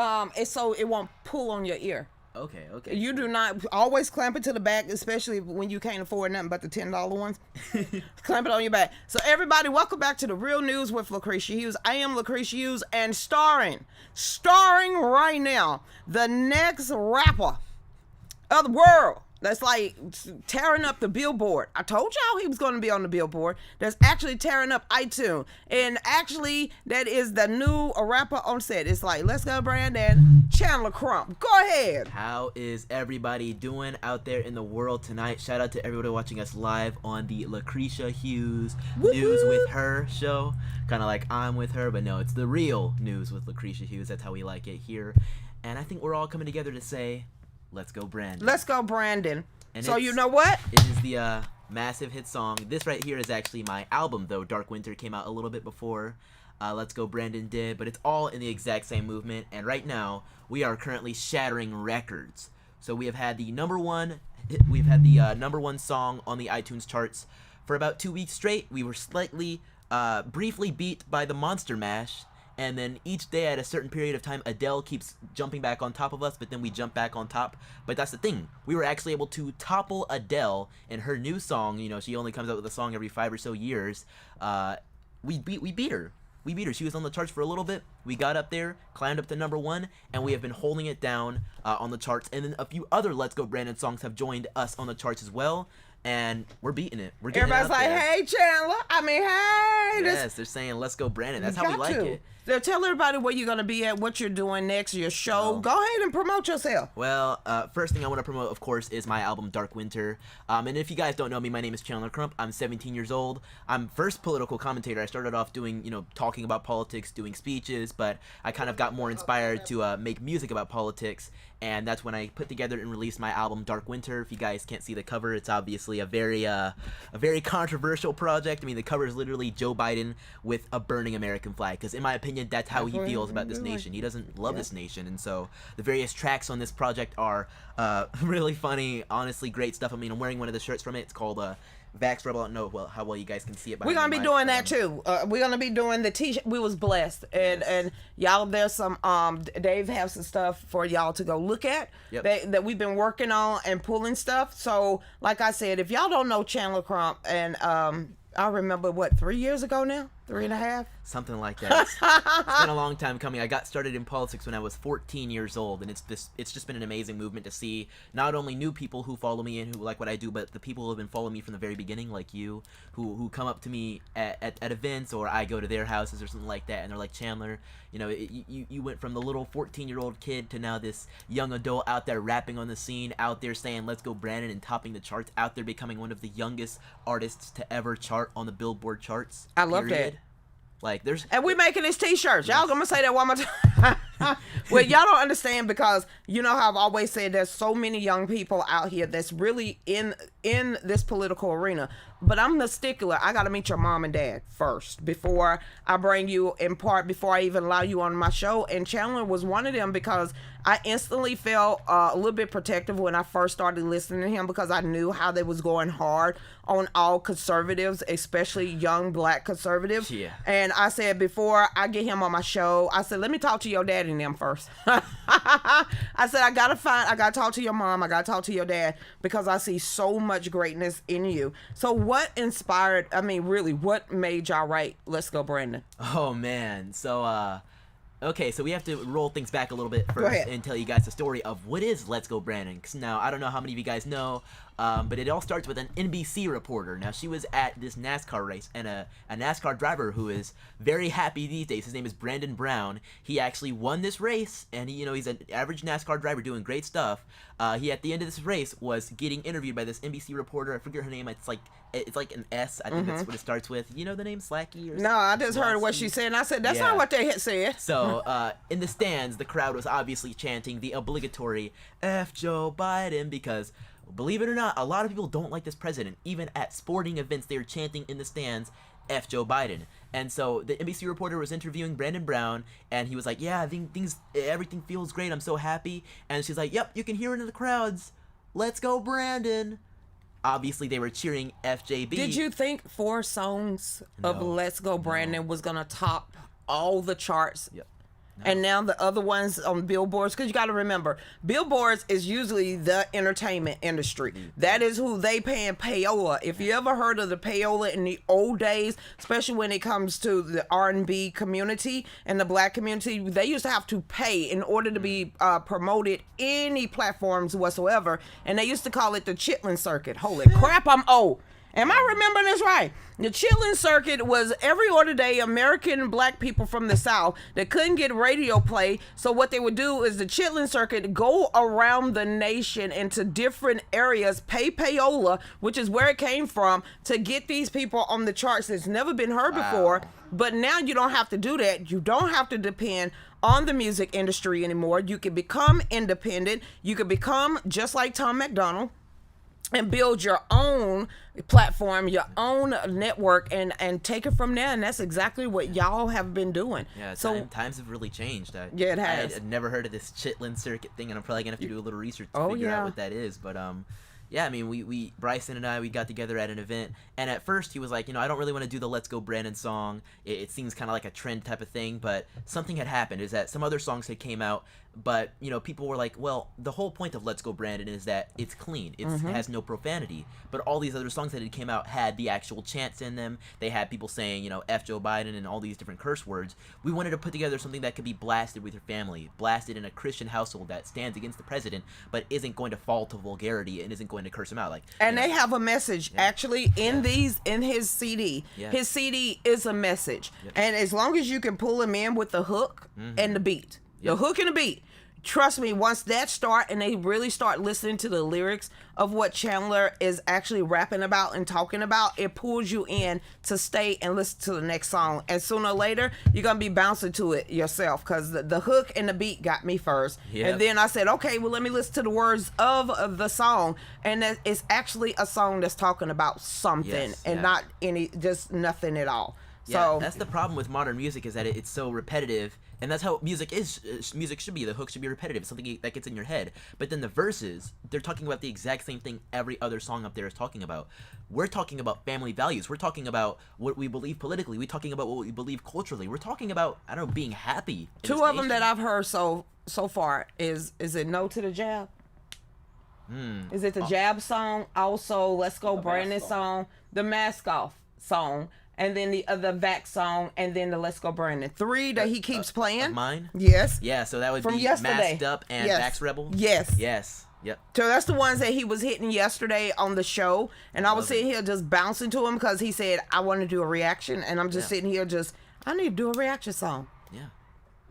so it won't pull on your ear. Okay. You do not always clamp it to the back, especially when you can't afford nothing but the $10 ones. Clamp it on your back. So everybody, welcome back to The Real News with Lucretia Hughes. I am Lucretia Hughes, and starring right now, the next rapper of the world that's like tearing up the Billboard. I told y'all he was going to be on the Billboard. That's actually tearing up iTunes. And actually, that is the new rapper on set. It's like, let's go, Brandon. Chandler Crump. Go ahead. How is everybody doing out there in the world tonight? Shout out to everybody watching us live on the Lucretia Hughes News with Her show. Kind of like I'm with her, but no, it's the real News with Lucretia Hughes. That's how we like it here. And I think we're all coming together to say, let's go, Brandon. Let's go, Brandon. And so you know what? It is the massive hit song. This right here is actually my album, though. Dark Winter came out a little bit before Let's Go, Brandon did, but it's all in the exact same movement. And right now, we are currently shattering records. So we have had the number one song on the iTunes charts for about 2 weeks straight. We were slightly, briefly beat by the Monster Mash. And then each day at a certain period of time, Adele keeps jumping back on top of us, but then we jump back on top. But that's the thing. We were actually able to topple Adele in her new song. You know, she only comes out with a song every 5 or so years. We beat her. We beat her. She was on the charts for a little bit. We got up there, climbed up to number 1, and we have been holding it down on the charts. And then a few other Let's Go Brandon songs have joined us on the charts as well. And we're beating it. We're getting Everybody's like, there. hey, Chandler. I mean, hey. Yes, they're saying, let's go, Brandon. That's how we like it. So tell everybody where you're going to be at, what you're doing next, your show. Go ahead and promote yourself. Well, first thing I want to promote, of course, is my album, Dark Winter. And if you guys don't know me, my name is Chandler Crump. I'm 17 years old. I'm first political commentator. I started off doing, talking about politics, doing speeches, but I kind of got more inspired to make music about politics. And that's when I put together and released my album, Dark Winter. If you guys can't see the cover, it's obviously a very controversial project. I mean, the cover is literally Joe Biden with a burning American flag. Because in my opinion, that's how he feels about this nation. He doesn't love this nation. And so the various tracks on this project are really funny, honestly, great stuff. I mean, I'm wearing one of the shirts from it. It's called Vax Rebel. I don't know how well you guys can see it. We're gonna be doing that too. We're gonna be doing the t-shirt. We was blessed, and y'all, there's some Dave have some stuff for y'all to go look at that we've been working on and pulling stuff. So like I said, if y'all don't know Chandler Crump, and I remember 3 years ago now, 3.5. Something like that. It's been a long time coming. I got started in politics when I was 14 years old, and it's just been an amazing movement to see not only new people who follow me and who like what I do, but the people who have been following me from the very beginning, like you, who come up to me at events, or I go to their houses or something like that, and they're like, Chandler, you went from the little 14-year-old kid to now this young adult out there rapping on the scene, out there saying, let's go, Brandon, and topping the charts, out there becoming one of the youngest artists to ever chart on the Billboard charts. I love that. Like, and we making these t-shirts. Y'all gonna say that one more time. Well, y'all don't understand, because you know how I've always said there's so many young people out here that's really in this political arena. But I'm the stickler. I gotta meet your mom and dad first before I bring you in part, before I even allow you on my show. And Chandler was one of them, because I instantly felt a little bit protective when I first started listening to him, because I knew how they was going hard on all conservatives, especially young black conservatives. Yeah. And I said, before I get him on my show, I said, let me talk to your dad and them first. I said, I gotta talk to your mom, I gotta talk to your dad, because I see so much greatness in you. So what what made y'all write Let's Go, Brandon? Oh man. So okay, so we have to roll things back a little bit first and tell you guys the story of what is Let's Go, Brandon. 'Cause now, I don't know how many of you guys know, but it all starts with an NBC reporter. Now, she was at this NASCAR race, and a NASCAR driver who is very happy these days, his name is Brandon Brown. He actually won this race, and he's an average NASCAR driver doing great stuff. He, at the end of this race, was getting interviewed by this NBC reporter. I forget her name. It's like an S. I think that's what it starts with. You know the name Slacky? Or no, I just heard what she said, and I said, that's not what they had said. So, in the stands, the crowd was obviously chanting the obligatory F Joe Biden, because, believe it or not, a lot of people don't like this president. Even at sporting events, they are chanting in the stands, F Joe Biden. And so the NBC reporter was interviewing Brandon Brown, and he was like, yeah, I think everything feels great, I'm so happy. And she's like, yep, you can hear it in the crowds. Let's go, Brandon. Obviously, they were cheering FJB. Did you think 4 songs of Let's Go, Brandon was going to top all the charts? Yep. And now the other ones on billboards, because you got to remember, billboards is usually the entertainment industry. That is who they paying payola. If you ever heard of the payola in the old days, especially when it comes to the R&B community and the black community, they used to have to pay in order to be promoted any platforms whatsoever. And they used to call it the Chitlin Circuit. Holy crap, I'm old. Am I remembering this right? The Chitlin Circuit was every other day American black people from the South that couldn't get radio play. So what they would do is the Chitlin Circuit go around the nation into different areas, pay payola, which is where it came from, to get these people on the charts that's never been heard before. But now you don't have to do that. You don't have to depend on the music industry anymore. You can become independent. You can become just like Tom MacDonald and build your own platform, your own network, and take it from there. And that's exactly what y'all have been doing. Yeah, so times have really changed. Yeah, it has. I had never heard of this Chitlin Circuit thing, and I'm probably gonna have to do a little research to figure out what that is. But yeah, I mean, we Bryson and I got together at an event, and at first he was like, I don't really want to do the Let's Go Brandon song. It seems kind of like a trend type of thing, but something had happened. Is that some other songs had came out, but people were like, well, the whole point of Let's Go Brandon is that it's clean. It has no profanity. But all these other songs that had came out had the actual chants in them. They had people saying, F Joe Biden and all these different curse words. We wanted to put together something that could be blasted with your family, blasted in a Christian household that stands against the president, but isn't going to fall to vulgarity and isn't going to curse him out. And they have a message actually in his CD. Yeah. His CD is a message. Yep. And as long as you can pull him in with the hook and the beat, the hook and the beat, trust me, once that start and they really start listening to the lyrics of what Chandler is actually rapping about and talking about, it pulls you in to stay and listen to the next song. And sooner or later, you're going to be bouncing to it yourself, because the hook and the beat got me first. Yep. And then I said, okay, well, let me listen to the words of the song. And it's actually a song that's talking about something not just nothing at all. Yeah, so that's the problem with modern music, is that it's so repetitive, and that's how music is. Music should be. The hook should be repetitive. It's something that gets in your head. But then the verses, they're talking about the exact same thing every other song up there is talking about. We're talking about family values. We're talking about what we believe politically. We're talking about what we believe culturally. We're talking about, I don't know, being happy. Two of them that I've heard so far is it No to the Jab? Is it the Jab song? Also, Let's Go Brandon song, the Mask Off song, and then the Vax song, and then the Let's Go Brandon. 3 that he keeps playing. Mine? Yes. Yeah, so that would from be yesterday. Masked Up and Vax Rebel? Yes. Yes. Yep. So that's the ones that he was hitting yesterday on the show. And I was sitting here just bouncing to him because he said, I want to do a reaction. And I'm just sitting here I need to do a reaction song. Yeah.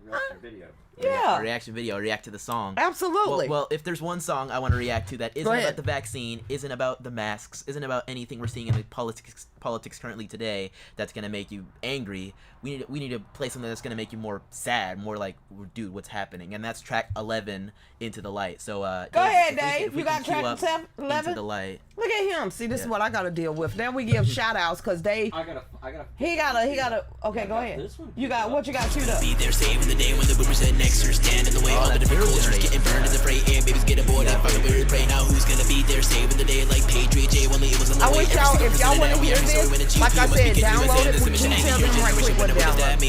Reaction video. Yeah. A reaction video, react to the song. Absolutely. Well, if there's one song I want to react to that isn't about the vaccine, isn't about the masks, isn't about anything we're seeing in the politics currently today that's going to make you angry, we need to play something that's going to make you more sad, more like, dude, what's happening? And that's track 11, Into the Light. So go ahead, Dave. You got track 11? Into the Light. Look at him. See, this is what I got to deal with. Then we give shout outs because they. He got to. Okay, go ahead. You got what you got queued up? Be there saving the day when the boomers and nexters stand in the way. All the different cultures getting burned in the fray, and babies get aborted. Fucking weird pray. Now who's gonna be there saving the day like Patriot J? Only it was on the I way. wish y'all, if y'all want to hear this, like I said, download it. We can tell them right quick what download.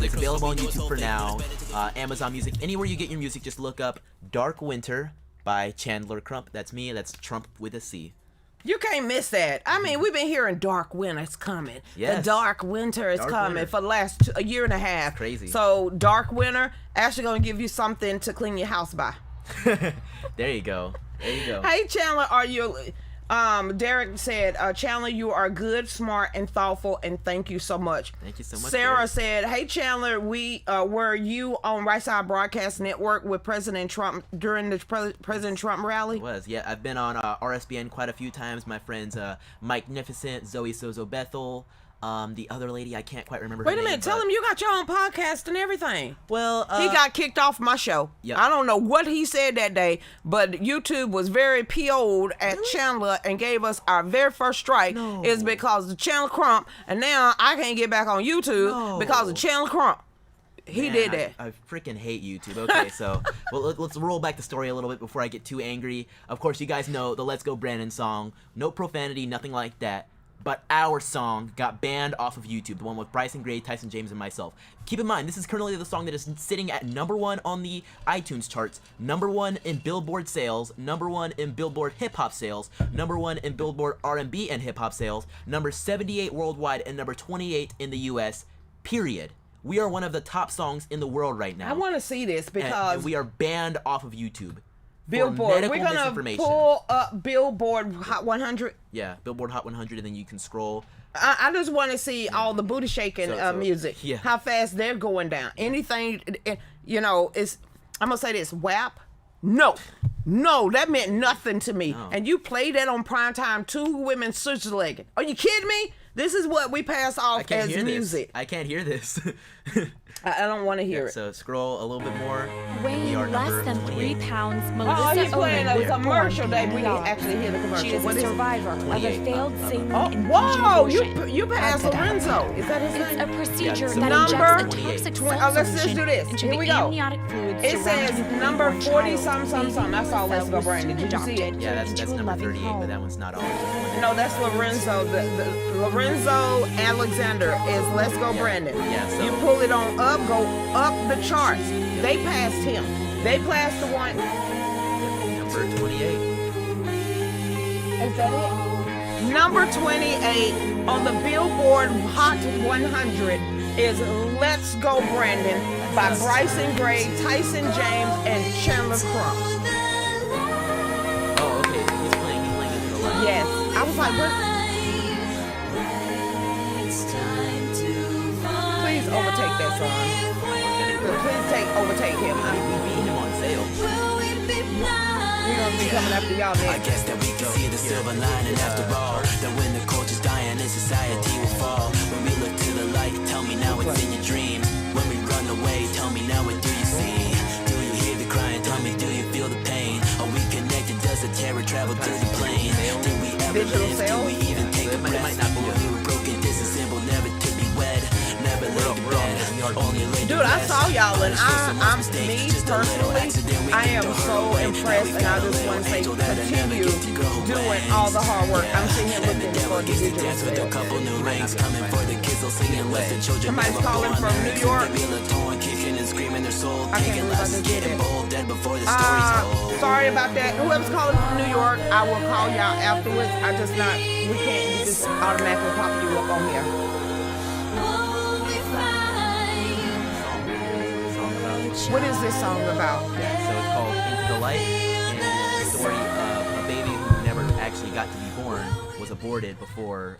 It's available on YouTube for now. Amazon Music, anywhere you get your music, just look up Dark Winter by Chandler Crump. That's me. That's Trump with a C. You can't miss that. I mean, we've been hearing Dark Winter's coming. Yes. The Dark Winter is coming for the last a year and a half. That's crazy. So Dark Winter actually going to give you something to clean your house by. There you go. Hey, Chandler, are you... Derek said, Chandler, you are good, smart, and thoughtful, and thank you so much. Thank you so much. Sarah Derek said, hey, Chandler, were you on Right Side Broadcast Network with President Trump during the President Trump rally? It was, yeah. I've been on RSBN quite a few times. My friends Mike Nificent, Zoe Sozo Bethel, the other lady, I can't quite remember her Wait a name, minute, tell him you got your own podcast and everything. Well, he got kicked off my show. Yep. I don't know what he said that day, but YouTube was very PO'd at Chandler and gave us our very first strike. No. Is because of Chandler Crump, and now I can't get back on YouTube because of Chandler Crump. He did that. I freaking hate YouTube. Okay, so well, let's roll back the story a little bit before I get too angry. Of course, you guys know the Let's Go Brandon song. No profanity, nothing like that. but our song got banned off of YouTube, the one with Bryson Gray, Tyson James, and myself. Keep in mind, this is currently the song that is sitting at #1 on the iTunes charts, #1 in Billboard sales, #1 in Billboard hip-hop sales, #1 in Billboard R&B and hip-hop sales, number 78 worldwide, and number 28 in the US, period. We are one of the top songs in the world right now. I want to see this because and we are banned off of YouTube. Billboard. We're gonna pull up Billboard Hot 100. Yeah, Billboard Hot 100, and then you can scroll. I just want to see all the booty shaking music. Yeah. How fast they're going down. Anything, is. I'm gonna say this. WAP. No, that meant nothing to me. No. And you played that on primetime. 2 women scissor-legging. Are you kidding me? This is what we pass off as music. I can't hear this. I don't want to hear it. So scroll a little bit more. Weighing less than 3 pounds, Oh, Melissa he's playing Owen a was commercial born that in we New can York. actually hear the commercial. She is What a is it? survivor of a failed singing Oh, and whoa! abortion. You passed Lorenzo. Is that his It's name? a procedure so that number injects a toxic 20 cell let's just solution do this. into Here the we go. amniotic fluids It says surrounding the number newborn 40 child. something. I saw Let's Go Brandon. Did you see it? Yeah, that's Into a number loving 38, but that home. one's not ours. No, that's Lorenzo. The Lorenzo Alexander is Let's Go Brandon. Yeah, so- You pull it on up, go up the charts. They passed him. They passed the one. Number 28. Is that it? Number 28 on the Billboard Hot 100 is Let's Go Brandon by Bryson Gray, Tyson James, and Chandler Crump. Oh, okay. He's playing Into the Light. Yes. I was like, what? Please overtake that song. Please overtake him. We beat him on sale. We're going to be coming after y'all I next. guess that we can see the silver lining after all. That when the culture's dying and society will fall. When we look to the light, tell me now it's in your dreams. When we run away, tell me now what do you see? Do you hear the crying? Tell me, do you feel the pain? Are we connected? Does the terror travel through the plane? Did we ever Digital live? sales? Do we even take a breath? might not be Or we were broken, disassembled, never to be wed. Never laid to bed. Only laid to Dude, I rest. saw y'all, and Punishment for most me mistakes, just a little personally, accident we I get am to so hurl away. impressed, and I just want to say continue doing all the hard work. I'm sitting here looking for the digital Dance with a sales. couple new rings coming for the kids, they'll singing less the children. Somebody's never calling born. from New York. They feel a torn, kicking and screaming their soul, I can't taking believe I losses, just did getting it. bold, dead before the story's told. Sorry about that. Whoever's calling from New York, I will call y'all afterwards. We can't just automatically pop you up on here. What is this song about? Yeah, so it's called Into the Light, and it's the story of a baby who never actually got to be born, was aborted before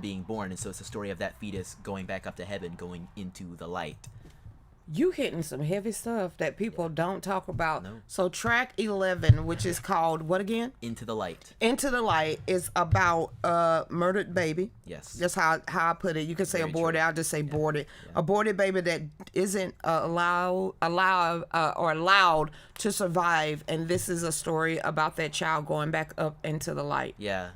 being born, and so it's the story of that fetus going back up to heaven, going into the light. You hitting some heavy stuff that people don't talk about. No. So track 11, which is called what again? Into the Light. Into the Light is about a murdered baby. Yes. That's how I put it. You can say Very aborted. true. I'll just say aborted. Aborted baby that isn't allowed to survive. And this is a story about that child going back up into the light. Yeah,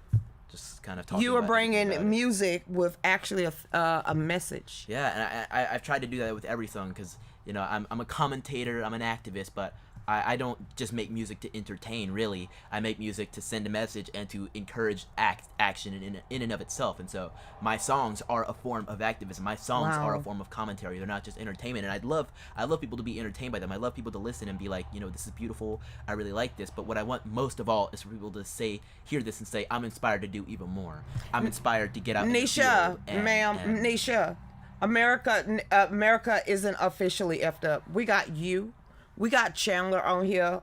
just kind of talking. You are about bringing music with actually a message. Yeah, and I've tried to do that with every song because I'm a commentator, I'm an activist, but I don't just make music to entertain. Really, I make music to send a message and to encourage action in and of itself. And so my songs are a form of activism. My songs are a form of commentary. They're not just entertainment. And I love people to be entertained by them. I love people to listen and be like, this is beautiful. I really like this. But what I want most of all is for people to hear this and say, I'm inspired to do even more. I'm inspired to get out. Nisha, ma'am, Nisha, America isn't officially effed up. We got you. We got Chandler on here,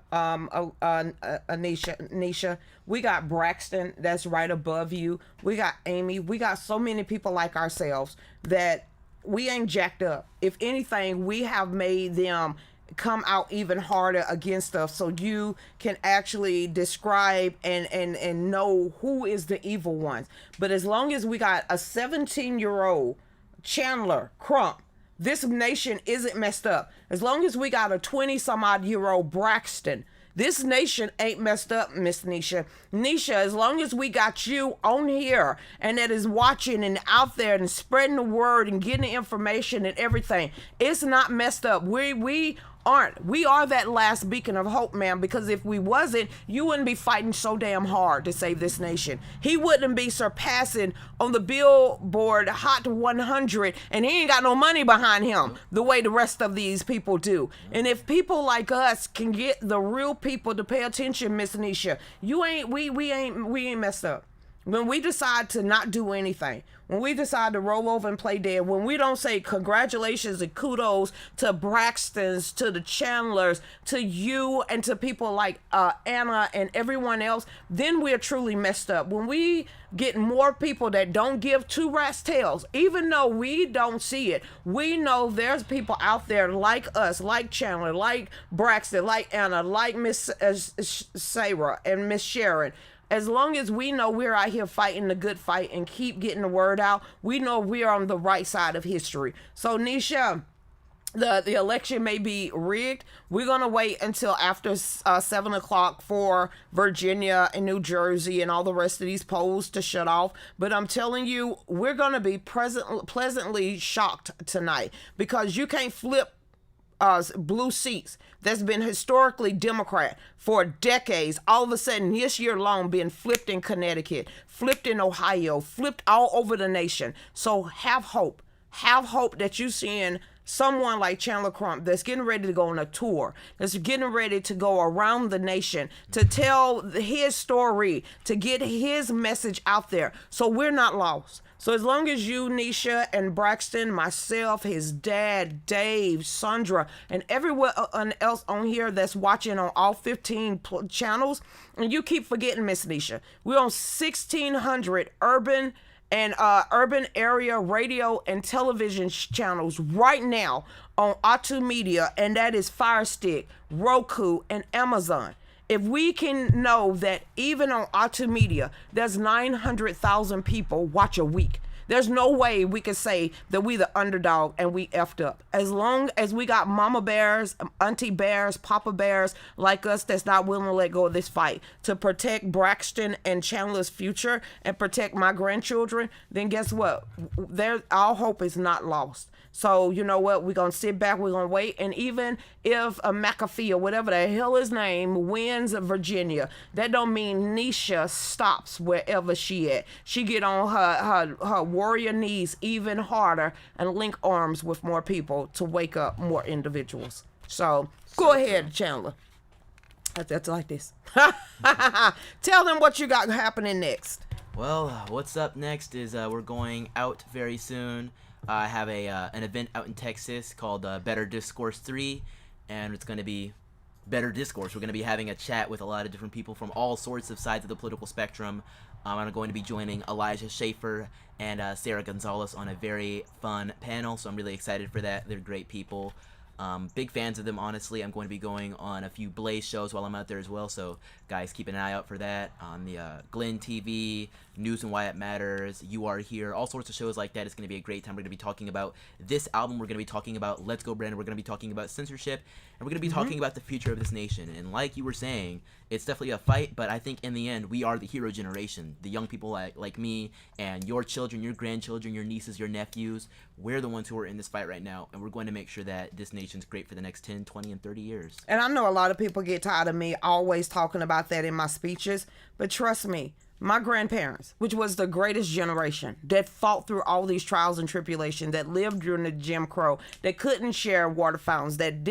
Nisha. We got Braxton, that's right above you. We got Amy. We got so many people like ourselves that we ain't jacked up. If anything, we have made them come out even harder against us so you can actually describe and know who is the evil ones. But as long as we got a 17-year-old Chandler Crump, this nation isn't messed up. As long as we got a 20-some-odd-year-old Braxton, this nation ain't messed up, Miss Nisha. Nisha, as long as we got you on here and that is watching and out there and spreading the word and getting the information and everything, it's not messed up. We aren't. We are that last beacon of hope, man, because if we wasn't, you wouldn't be fighting so damn hard to save this nation. He wouldn't be surpassing on the Billboard Hot 100, and he ain't got no money behind him the way the rest of these people do. And if people like us can get the real people to pay attention, Miss Nisha, we ain't messed up. When we decide to not do anything, when we decide to roll over and play dead, when we don't say congratulations and kudos to Braxtons, to the Chandlers, to you, and to people like Anna and everyone else, then we're truly messed up. When we get more people that don't give two rat's tails, even though we don't see it, we know there's people out there like us, like Chandler, like Braxton, like Anna, like Miss Sarah and Miss Sharon. As long as we know we're out here fighting the good fight and keep getting the word out, we know we're on the right side of history. So, Nisha, the election may be rigged. We're going to wait until after 7 o'clock for Virginia and New Jersey and all the rest of these polls to shut off. But I'm telling you, we're going to be pleasantly shocked tonight, because you can't flip blue seats that's been historically Democrat for decades, all of a sudden this year long being flipped in Connecticut, flipped in Ohio, flipped all over the nation. So have hope that you're seeing someone like Chandler Crump that's getting ready to go on a tour, that's getting ready to go around the nation to tell his story, to get his message out there. So we're not lost. So as long as you, Nisha, and Braxton, myself, his dad, Dave, Sandra, and everyone else on here that's watching on all 15 channels, and you keep forgetting, Miss Nisha, we're on 1,600 urban and urban area radio and television channels right now on OTTU Media, and that is Fire Stick, Roku, and Amazon. If we can know that even on OTTU Media, there's 900,000 people watch a week, there's no way we can say that we the underdog and we effed up. As long as we got mama bears, auntie bears, papa bears like us that's not willing to let go of this fight to protect Braxton and Chandler's future and protect my grandchildren, then guess what? Our hope is not lost. So you know what? We're going to sit back, we're going to wait. And even if a McAfee or whatever the hell his name wins Virginia, that don't mean Nisha stops wherever she at. She get on her warrior knees even harder and link arms with more people to wake up more individuals. So go ahead, Chandler. That's like this. Tell them what you got happening next. Well, what's up next is we're going out very soon. I have an event out in Texas called Better Discourse 3, and it's going to be Better Discourse. We're going to be having a chat with a lot of different people from all sorts of sides of the political spectrum. I'm going to be joining Elijah Schaefer and Sarah Gonzalez on a very fun panel, so I'm really excited for that. They're great people. Big fans of them, honestly. I'm going to be going on a few Blaze shows while I'm out there as well, so guys, keep an eye out for that on the Glenn TV, News and Why It Matters, You Are Here, all sorts of shows like that. It's going to be a great time. We're going to be talking about this album. We're going to be talking about Let's Go Brandon. We're going to be talking about censorship, and we're going to be talking about the future of this nation. And like you were saying, it's definitely a fight, but I think in the end, we are the hero generation. The young people like me and your children, your grandchildren, your nieces, your nephews, we're the ones who are in this fight right now, and we're going to make sure that this nation's great for the next 10, 20, and 30 years. And I know a lot of people get tired of me always talking about that in my speeches, but trust me, my grandparents, which was the greatest generation that fought through all these trials and tribulations, that lived during the Jim Crow, that couldn't share water fountains, that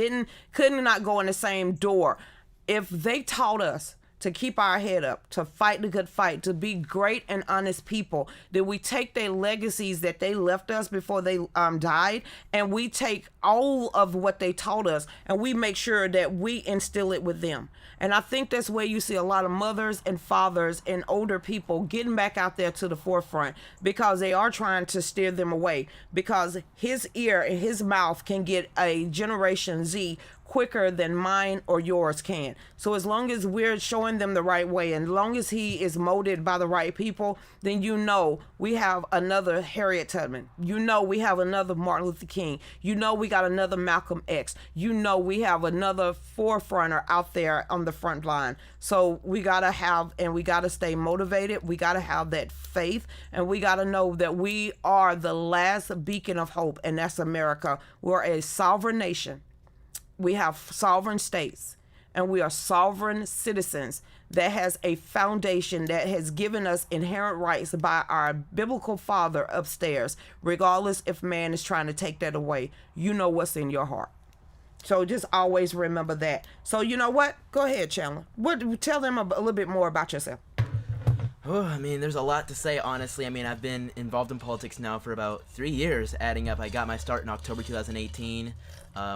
couldn't not go in the same door. If they taught us to keep our head up, to fight the good fight, to be great and honest people, then we take their legacies that they left us before they died, and we take all of what they taught us and we make sure that we instill it with them. And I think that's where you see a lot of mothers and fathers and older people getting back out there to the forefront, because they are trying to steer them away, because his ear and his mouth can get a Generation Z quicker than mine or yours can. So as long as we're showing them the right way, and as long as he is molded by the right people, then you know we have another Harriet Tubman. You know we have another Martin Luther King. You know we got another Malcolm X. You know we have another forefronter out there on the front line. So we gotta have, and we gotta stay motivated. We gotta have that faith, and we gotta know that we are the last beacon of hope, and that's America. We're a sovereign nation. we have sovereign states, and we are sovereign citizens that has a foundation that has given us inherent rights by our biblical father upstairs, regardless if man is trying to take that away. You know what's in your heart. So just always remember that. So you know what? Go ahead, Chandler. Tell them a little bit more about yourself. Oh, I mean, there's a lot to say, honestly. I mean, I've been involved in politics now for about 3 years, adding up. I got my start in October 2018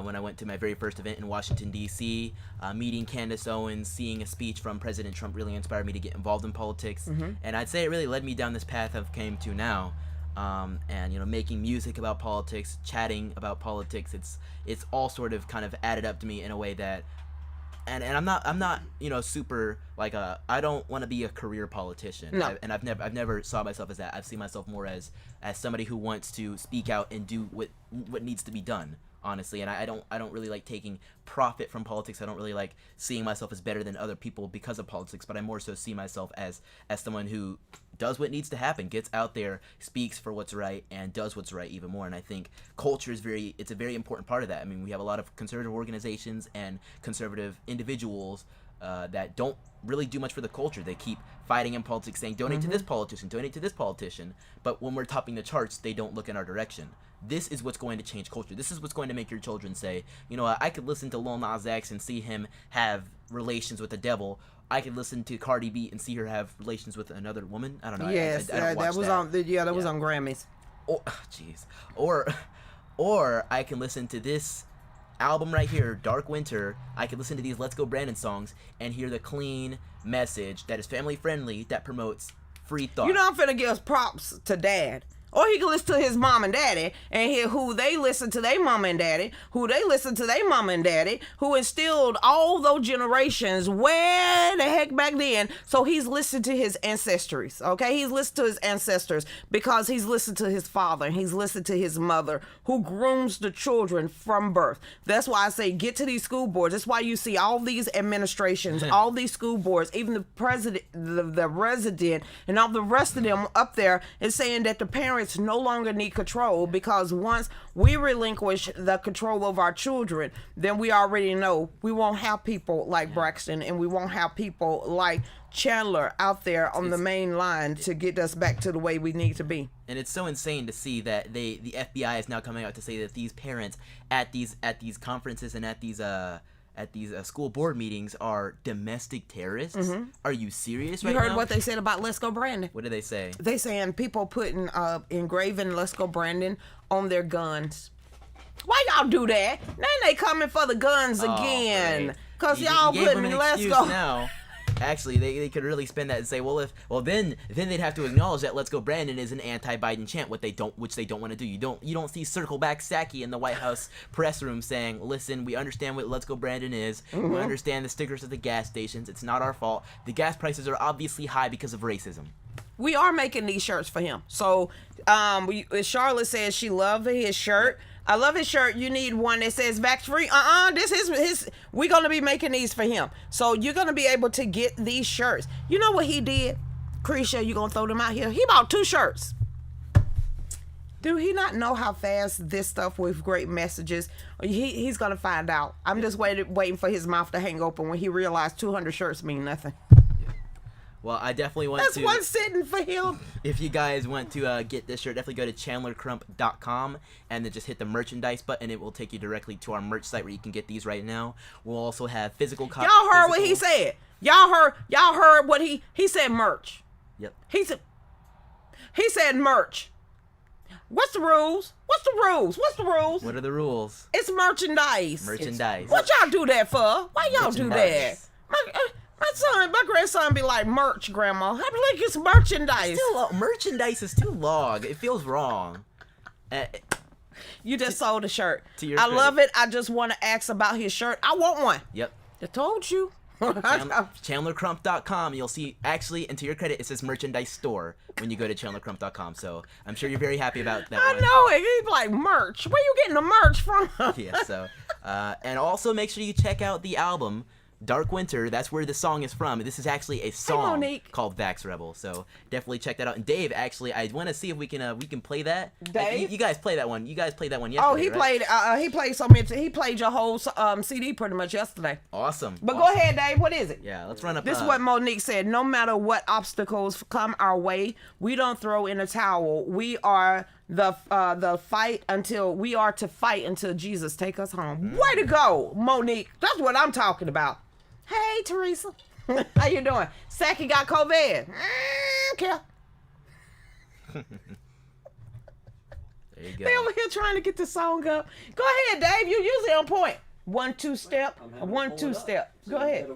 when I went to my very first event in Washington, D.C. Meeting Candace Owens, seeing a speech from President Trump really inspired me to get involved in politics. And I'd say it really led me down this path I've came to now. And, you know, making music about politics, chatting about politics, it's all sort of kind of added up to me in a way that and I'm not you know, super like I don't want to be a career politician. No. I've never saw myself as that. I've seen myself more as somebody who wants to speak out and do what needs to be done, honestly. And I don't really like taking profit from politics. I don't really like seeing myself as better than other people because of politics, but I more so see myself as someone who does what needs to happen, gets out there, speaks for what's right, and does what's right even more. And I think culture is it's a very important part of that. I mean, we have a lot of conservative organizations and conservative individuals that don't really do much for the culture. They keep fighting in politics, saying donate to this politician, donate to this politician, but when we're topping the charts, they don't look in our direction. This is what's going to change culture. This is what's going to make your children say, you know, I could listen to Lil Nas X and see him have relations with the devil. I could listen to Cardi B and see her have relations with another woman. I don't know. Yes, I don't watch that was that. on. That was on Grammys. Oh, jeez. Or I can listen to this album right here, Dark Winter. I can listen to these Let's Go Brandon songs and hear the clean message that is family friendly, that promotes free thought. You know, I'm finna give props to Dad. Or he can listen to his mom and daddy and hear who they listen to their mom and daddy, who they listen to their mom and daddy, who instilled all those generations way the heck back then. So he's listened to his ancestors, okay? He's listened to his ancestors because he's listened to his father and he's listened to his mother who grooms the children from birth. That's why I say get to these school boards. That's why you see all these administrations, all these school boards, even the president, the resident, and all the rest of them up there is saying that the parents no longer need control, because once we relinquish the control of our children, then we already know we won't have people like Braxton and we won't have people like Chandler out there on the main line to get us back to the way we need to be. And it's so insane to see that the FBI is now coming out to say that these parents at these conferences and at these school board meetings are domestic terrorists. Are you serious right now? You heard what they said about Let's Go Brandon? What did they say? They saying people putting engraving Let's Go Brandon on their guns. Why y'all do that? Then they coming for the guns again. Because y'all putting Let's Go. Now. Actually, they could really spin that and say, then they'd have to acknowledge that "Let's Go Brandon" is an anti-Biden chant, which they don't want to do. You don't see Circle Back Psaki in the White House press room saying, "Listen, we understand what Let's Go Brandon is. We understand the stickers at the gas stations. It's not our fault. The gas prices are obviously high because of racism." We are making these shirts for him. So, Charlotte says she loved his shirt. I love his shirt. You need one that says vax free. This is his. We're gonna be making these for him. So you're gonna be able to get these shirts. You know what he did? Creesha, you gonna throw them out here? He bought 2 shirts. Do he not know how fast this stuff with great messages? He's gonna find out. I'm just waiting for his mouth to hang open when he realized 200 shirts mean nothing. Well, I definitely want That's one sitting for him. If you guys want to get this shirt, definitely go to chandlercrump.com and then just hit the merchandise button. It will take you directly to our merch site where you can get these right now. We'll also have physical copies. Y'all heard what he said. Y'all heard what he said. Merch. Yep. He said merch. What's the rules? What's the rules? What are the rules? It's merchandise. Merchandise. What y'all do that for? Why y'all do that? My grandson be like, merch, Grandma. I'm like, it's merchandise. Merchandise is too long. It feels wrong. You just sold a shirt. I love it. I just want to ask about his shirt. I want one. Yep. I told you. ChandlerCrump.com. You'll see, actually, and to your credit, it says merchandise store when you go to ChandlerCrump.com. So I'm sure you're very happy about that. I know it. He's like, merch. Where you getting the merch from? Yeah. So, and also make sure you check out the album, Dark Winter, that's where the song is from. This is actually a song Monique. called Vax Rebel. So definitely check that out. And Dave, actually, I want to see if we can play that. Dave? You guys played that one. You guys played that one yesterday. Oh, he played so much. He played your whole CD pretty much yesterday. Awesome. But go ahead, Dave. What is it? Yeah, let's run up. This is what Monique said. No matter what obstacles come our way, we don't throw in a towel. We are the fight until we are to fight until Jesus take us home. Way to go, Monique. That's what I'm talking about. Hey, Teresa. How you doing? Saki got COVID. Okay. There you go. They over here trying to get the song up. Go ahead, Dave. You usually on point. 1-2 step. A 1-2 step. Go ahead.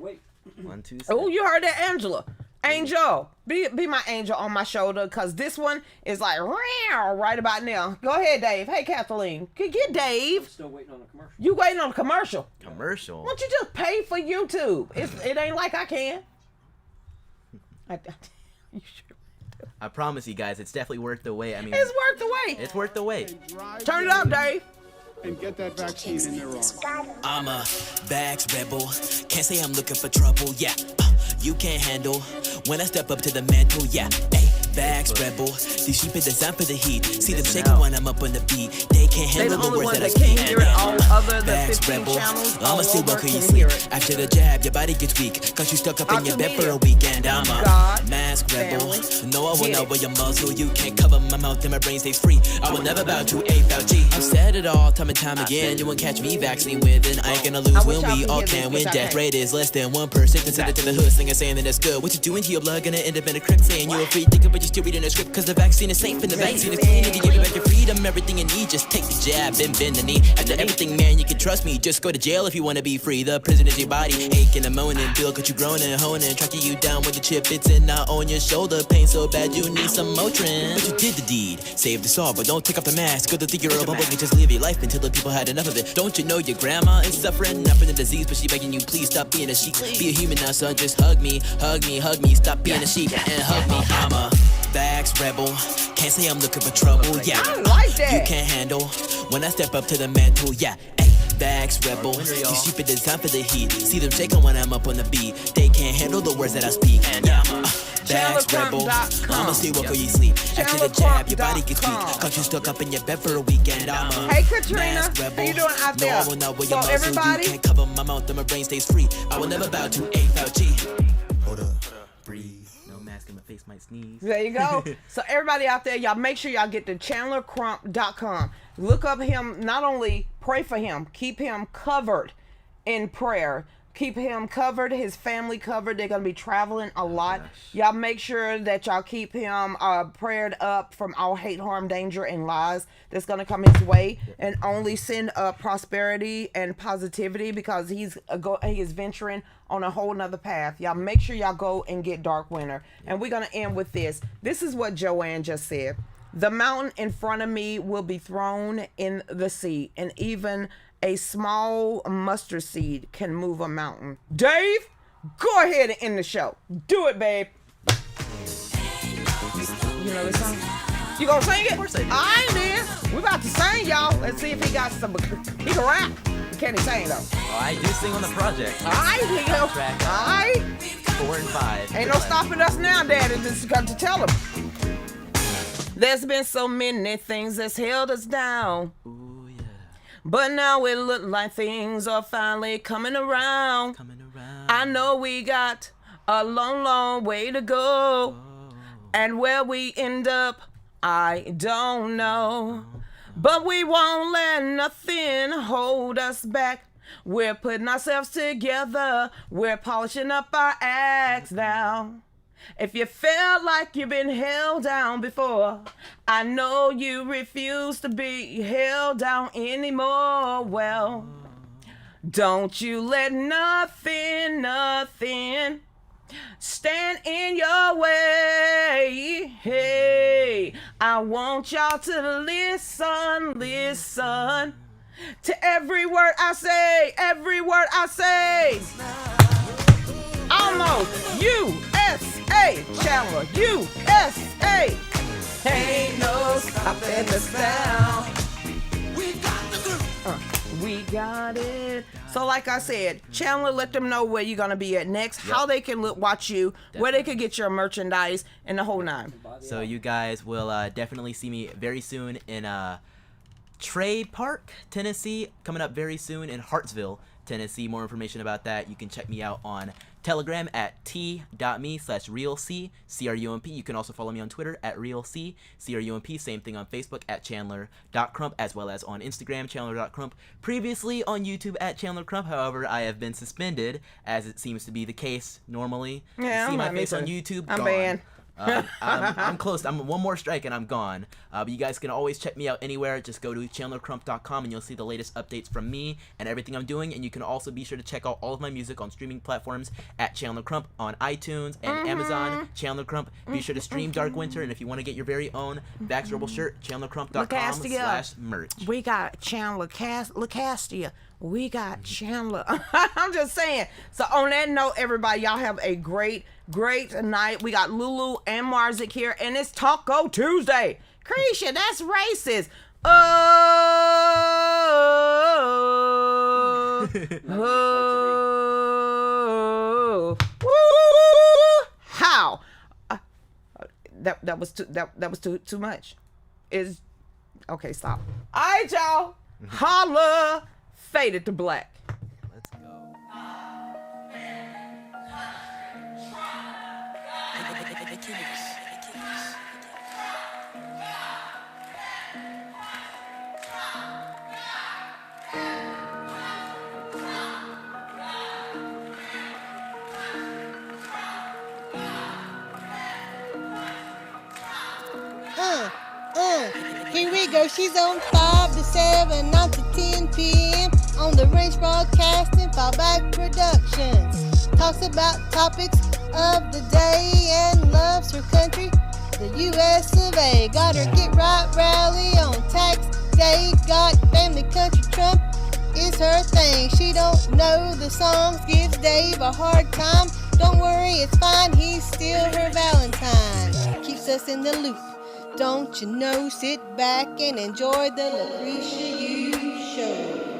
1-2. Oh, you heard that, Angela. Angel, be my angel on my shoulder, because this one is like right about now. Go ahead, Dave. Hey, Kathleen. Get Dave. I'm still waiting on a commercial. You waiting on a commercial. Commercial? Why don't you just pay for YouTube? It ain't like I can. You sure? I promise you guys, it's definitely worth the wait. I mean, It's worth the wait. It's worth the wait. Turn it up, Dave. And get that vaccine in their arms. I'm a Vax Rebel. Can't say I'm looking for trouble. Yeah, you can't handle when I step up to the mantle. Yeah, hey, Vax Rebel. These sheep are designed for the heat. See them shaking when I'm up on the beat. They can't handle the words that I speak. Hear it all other than Vax 15 Rebel. channels. I'ma all still over work till you can hear sleep. it. After the jab, your body gets weak. Cause you stuck up in your bed for a weekend. I'm a God, mask rebel. family. No, I will Yeah. not wear your muzzle. You can't cover my mouth and my brain stays free. I will never bow to a Fauci. I've said it all time and time again. You won't catch me vaccine with it. I ain't gonna lose when we all can win. Death rate is less than 1%. Consider to the hood slinger saying that that's good. What you doing to your blood gonna end up in a crypt saying you a free thinker, but you're still reading a script. Cause the vaccine is safe and the vaccine is clean. And to give you back your freedom, everything you need, just take the jab and bend the knee. After everything, man, you can trust me. Just go to jail if you wanna be free. The prison is your body, aching and moaning. Bill got you groaning, honing, tracking you down with the chip. It's in not on your shoulder. Pain so bad you need some Motrin. But you did the deed, saved us all, but don't take off the mask. Go to think you're a bubble and just live your life until the people had enough of it. Don't you know your grandma is suffering, not from the disease, but she begging you, please stop being a sheep. Be a human now, son, just hug me, hug me, hug me. Stop being a sheep and hug me. I'm a Vax Rebel. Can't say I'm looking for trouble. Yeah, I like that. You can't handle when I step up to the mantle. Yeah, hey, Vax Rebel. These sheep are designed for the heat. See them shaking when I'm up on the beat. They can't handle the words that I speak. Yeah, Vax Rebel. I'ma stay woke or you sleep. After the jab, your body gets weak. Cause you stuck up in your bed for a weekend. I'm a Hey, Katrina. mask rebel. How you doing out there? No, I will not wear So your muzzle. everybody- You can't cover my mouth and my brain stays free. I will never bow to a Fauci. Hold up, breathe. No mask in my face might sneeze. There you go. So everybody out there, y'all make sure y'all get to ChandlerCrump.com. Look up him. Not only pray for him, keep him covered in prayer. Keep him covered, his family covered. They're going to be traveling a lot. Y'all make sure that y'all keep him prayed up from all hate, harm, danger, and lies that's going to come his way. And only send prosperity and positivity, because he is venturing on a whole nother path. Y'all make sure y'all go and get Dark Winter. And we're going to end with this. This is what Joanne just said. The mountain in front of me will be thrown in the sea, and even a small mustard seed can move a mountain. Dave, go ahead and end the show. Do it, babe. You know this song? You gonna sing it? Of course I do. All right, then. We about to sing, y'all. Let's see if he got some. He can rap. Can he sing, though? Oh, I do sing on the project. All right, here you go. Track All right. 4 and 5. Ain't no stopping us now, Daddy. Just got to tell him. There's been so many things that's held us down. Ooh, yeah. But now it look like things are finally coming around. Coming around. I know we got a long, long way to go. And where we end up, I don't know. But we won't let nothing hold us back. We're putting ourselves together. We're polishing up our acts now. If you felt like you've been held down before, I know you refuse to be held down anymore. Well, don't you let nothing stand in your way. Hey, I want y'all to listen to every word I say, every word I say. Almost USA, Chandler, USA. Ain't no stopping us now. We got it. So like I said, Chandler, let them know where you're going to be at next, how they can watch you, where they can get your merchandise, and the whole nine. So you guys will definitely see me very soon in Trey Park, Tennessee, coming up very soon in Hartsville, Tennessee. More information about that, you can check me out on Telegram at t.me/realc, CRUMP. You can also follow me on Twitter at realc, CRUMP. Same thing on Facebook at Chandler.crump, as well as on Instagram, Chandler.crump. Previously on YouTube at Chandler Crump. However, I have been suspended, as it seems to be the case normally. Yeah, you see my I'm face not on either. YouTube, I'm gone. banned. I'm close. I'm one more strike and I'm gone. But you guys can always check me out anywhere. Just go to chandlercrump.com and you'll see the latest updates from me and everything I'm doing. And you can also be sure to check out all of my music on streaming platforms at Chandler Crump on iTunes and Amazon. Chandler Crump. Be sure to stream Dark Winter. And if you want to get your very own Vax Rebel shirt, chandlercrump.com/merch. We got Chandler Lucastia. We got Chandler. I'm just saying. So on that note, everybody, y'all have a great night. We got Lulu and Marzik here, and it's Taco Tuesday. Cretia, that's racist. How? That was too much. Is okay. Stop. All right, y'all. Holla. Faded to black. Let's go. Here we go. She's on 5 to 7, 9 to 10 p.m. on the Range Broadcasting Fallback Productions. Talks about topics of the day and loves her country, the U.S. of A. Got her Get Right rally on tax day. Got Family Country Trump is her thing. She don't know the songs, gives Dave a hard time. Don't worry, it's fine, he's still her Valentine. Keeps us in the loop. Don't you know, sit back and enjoy the Lucretia Hughes Show.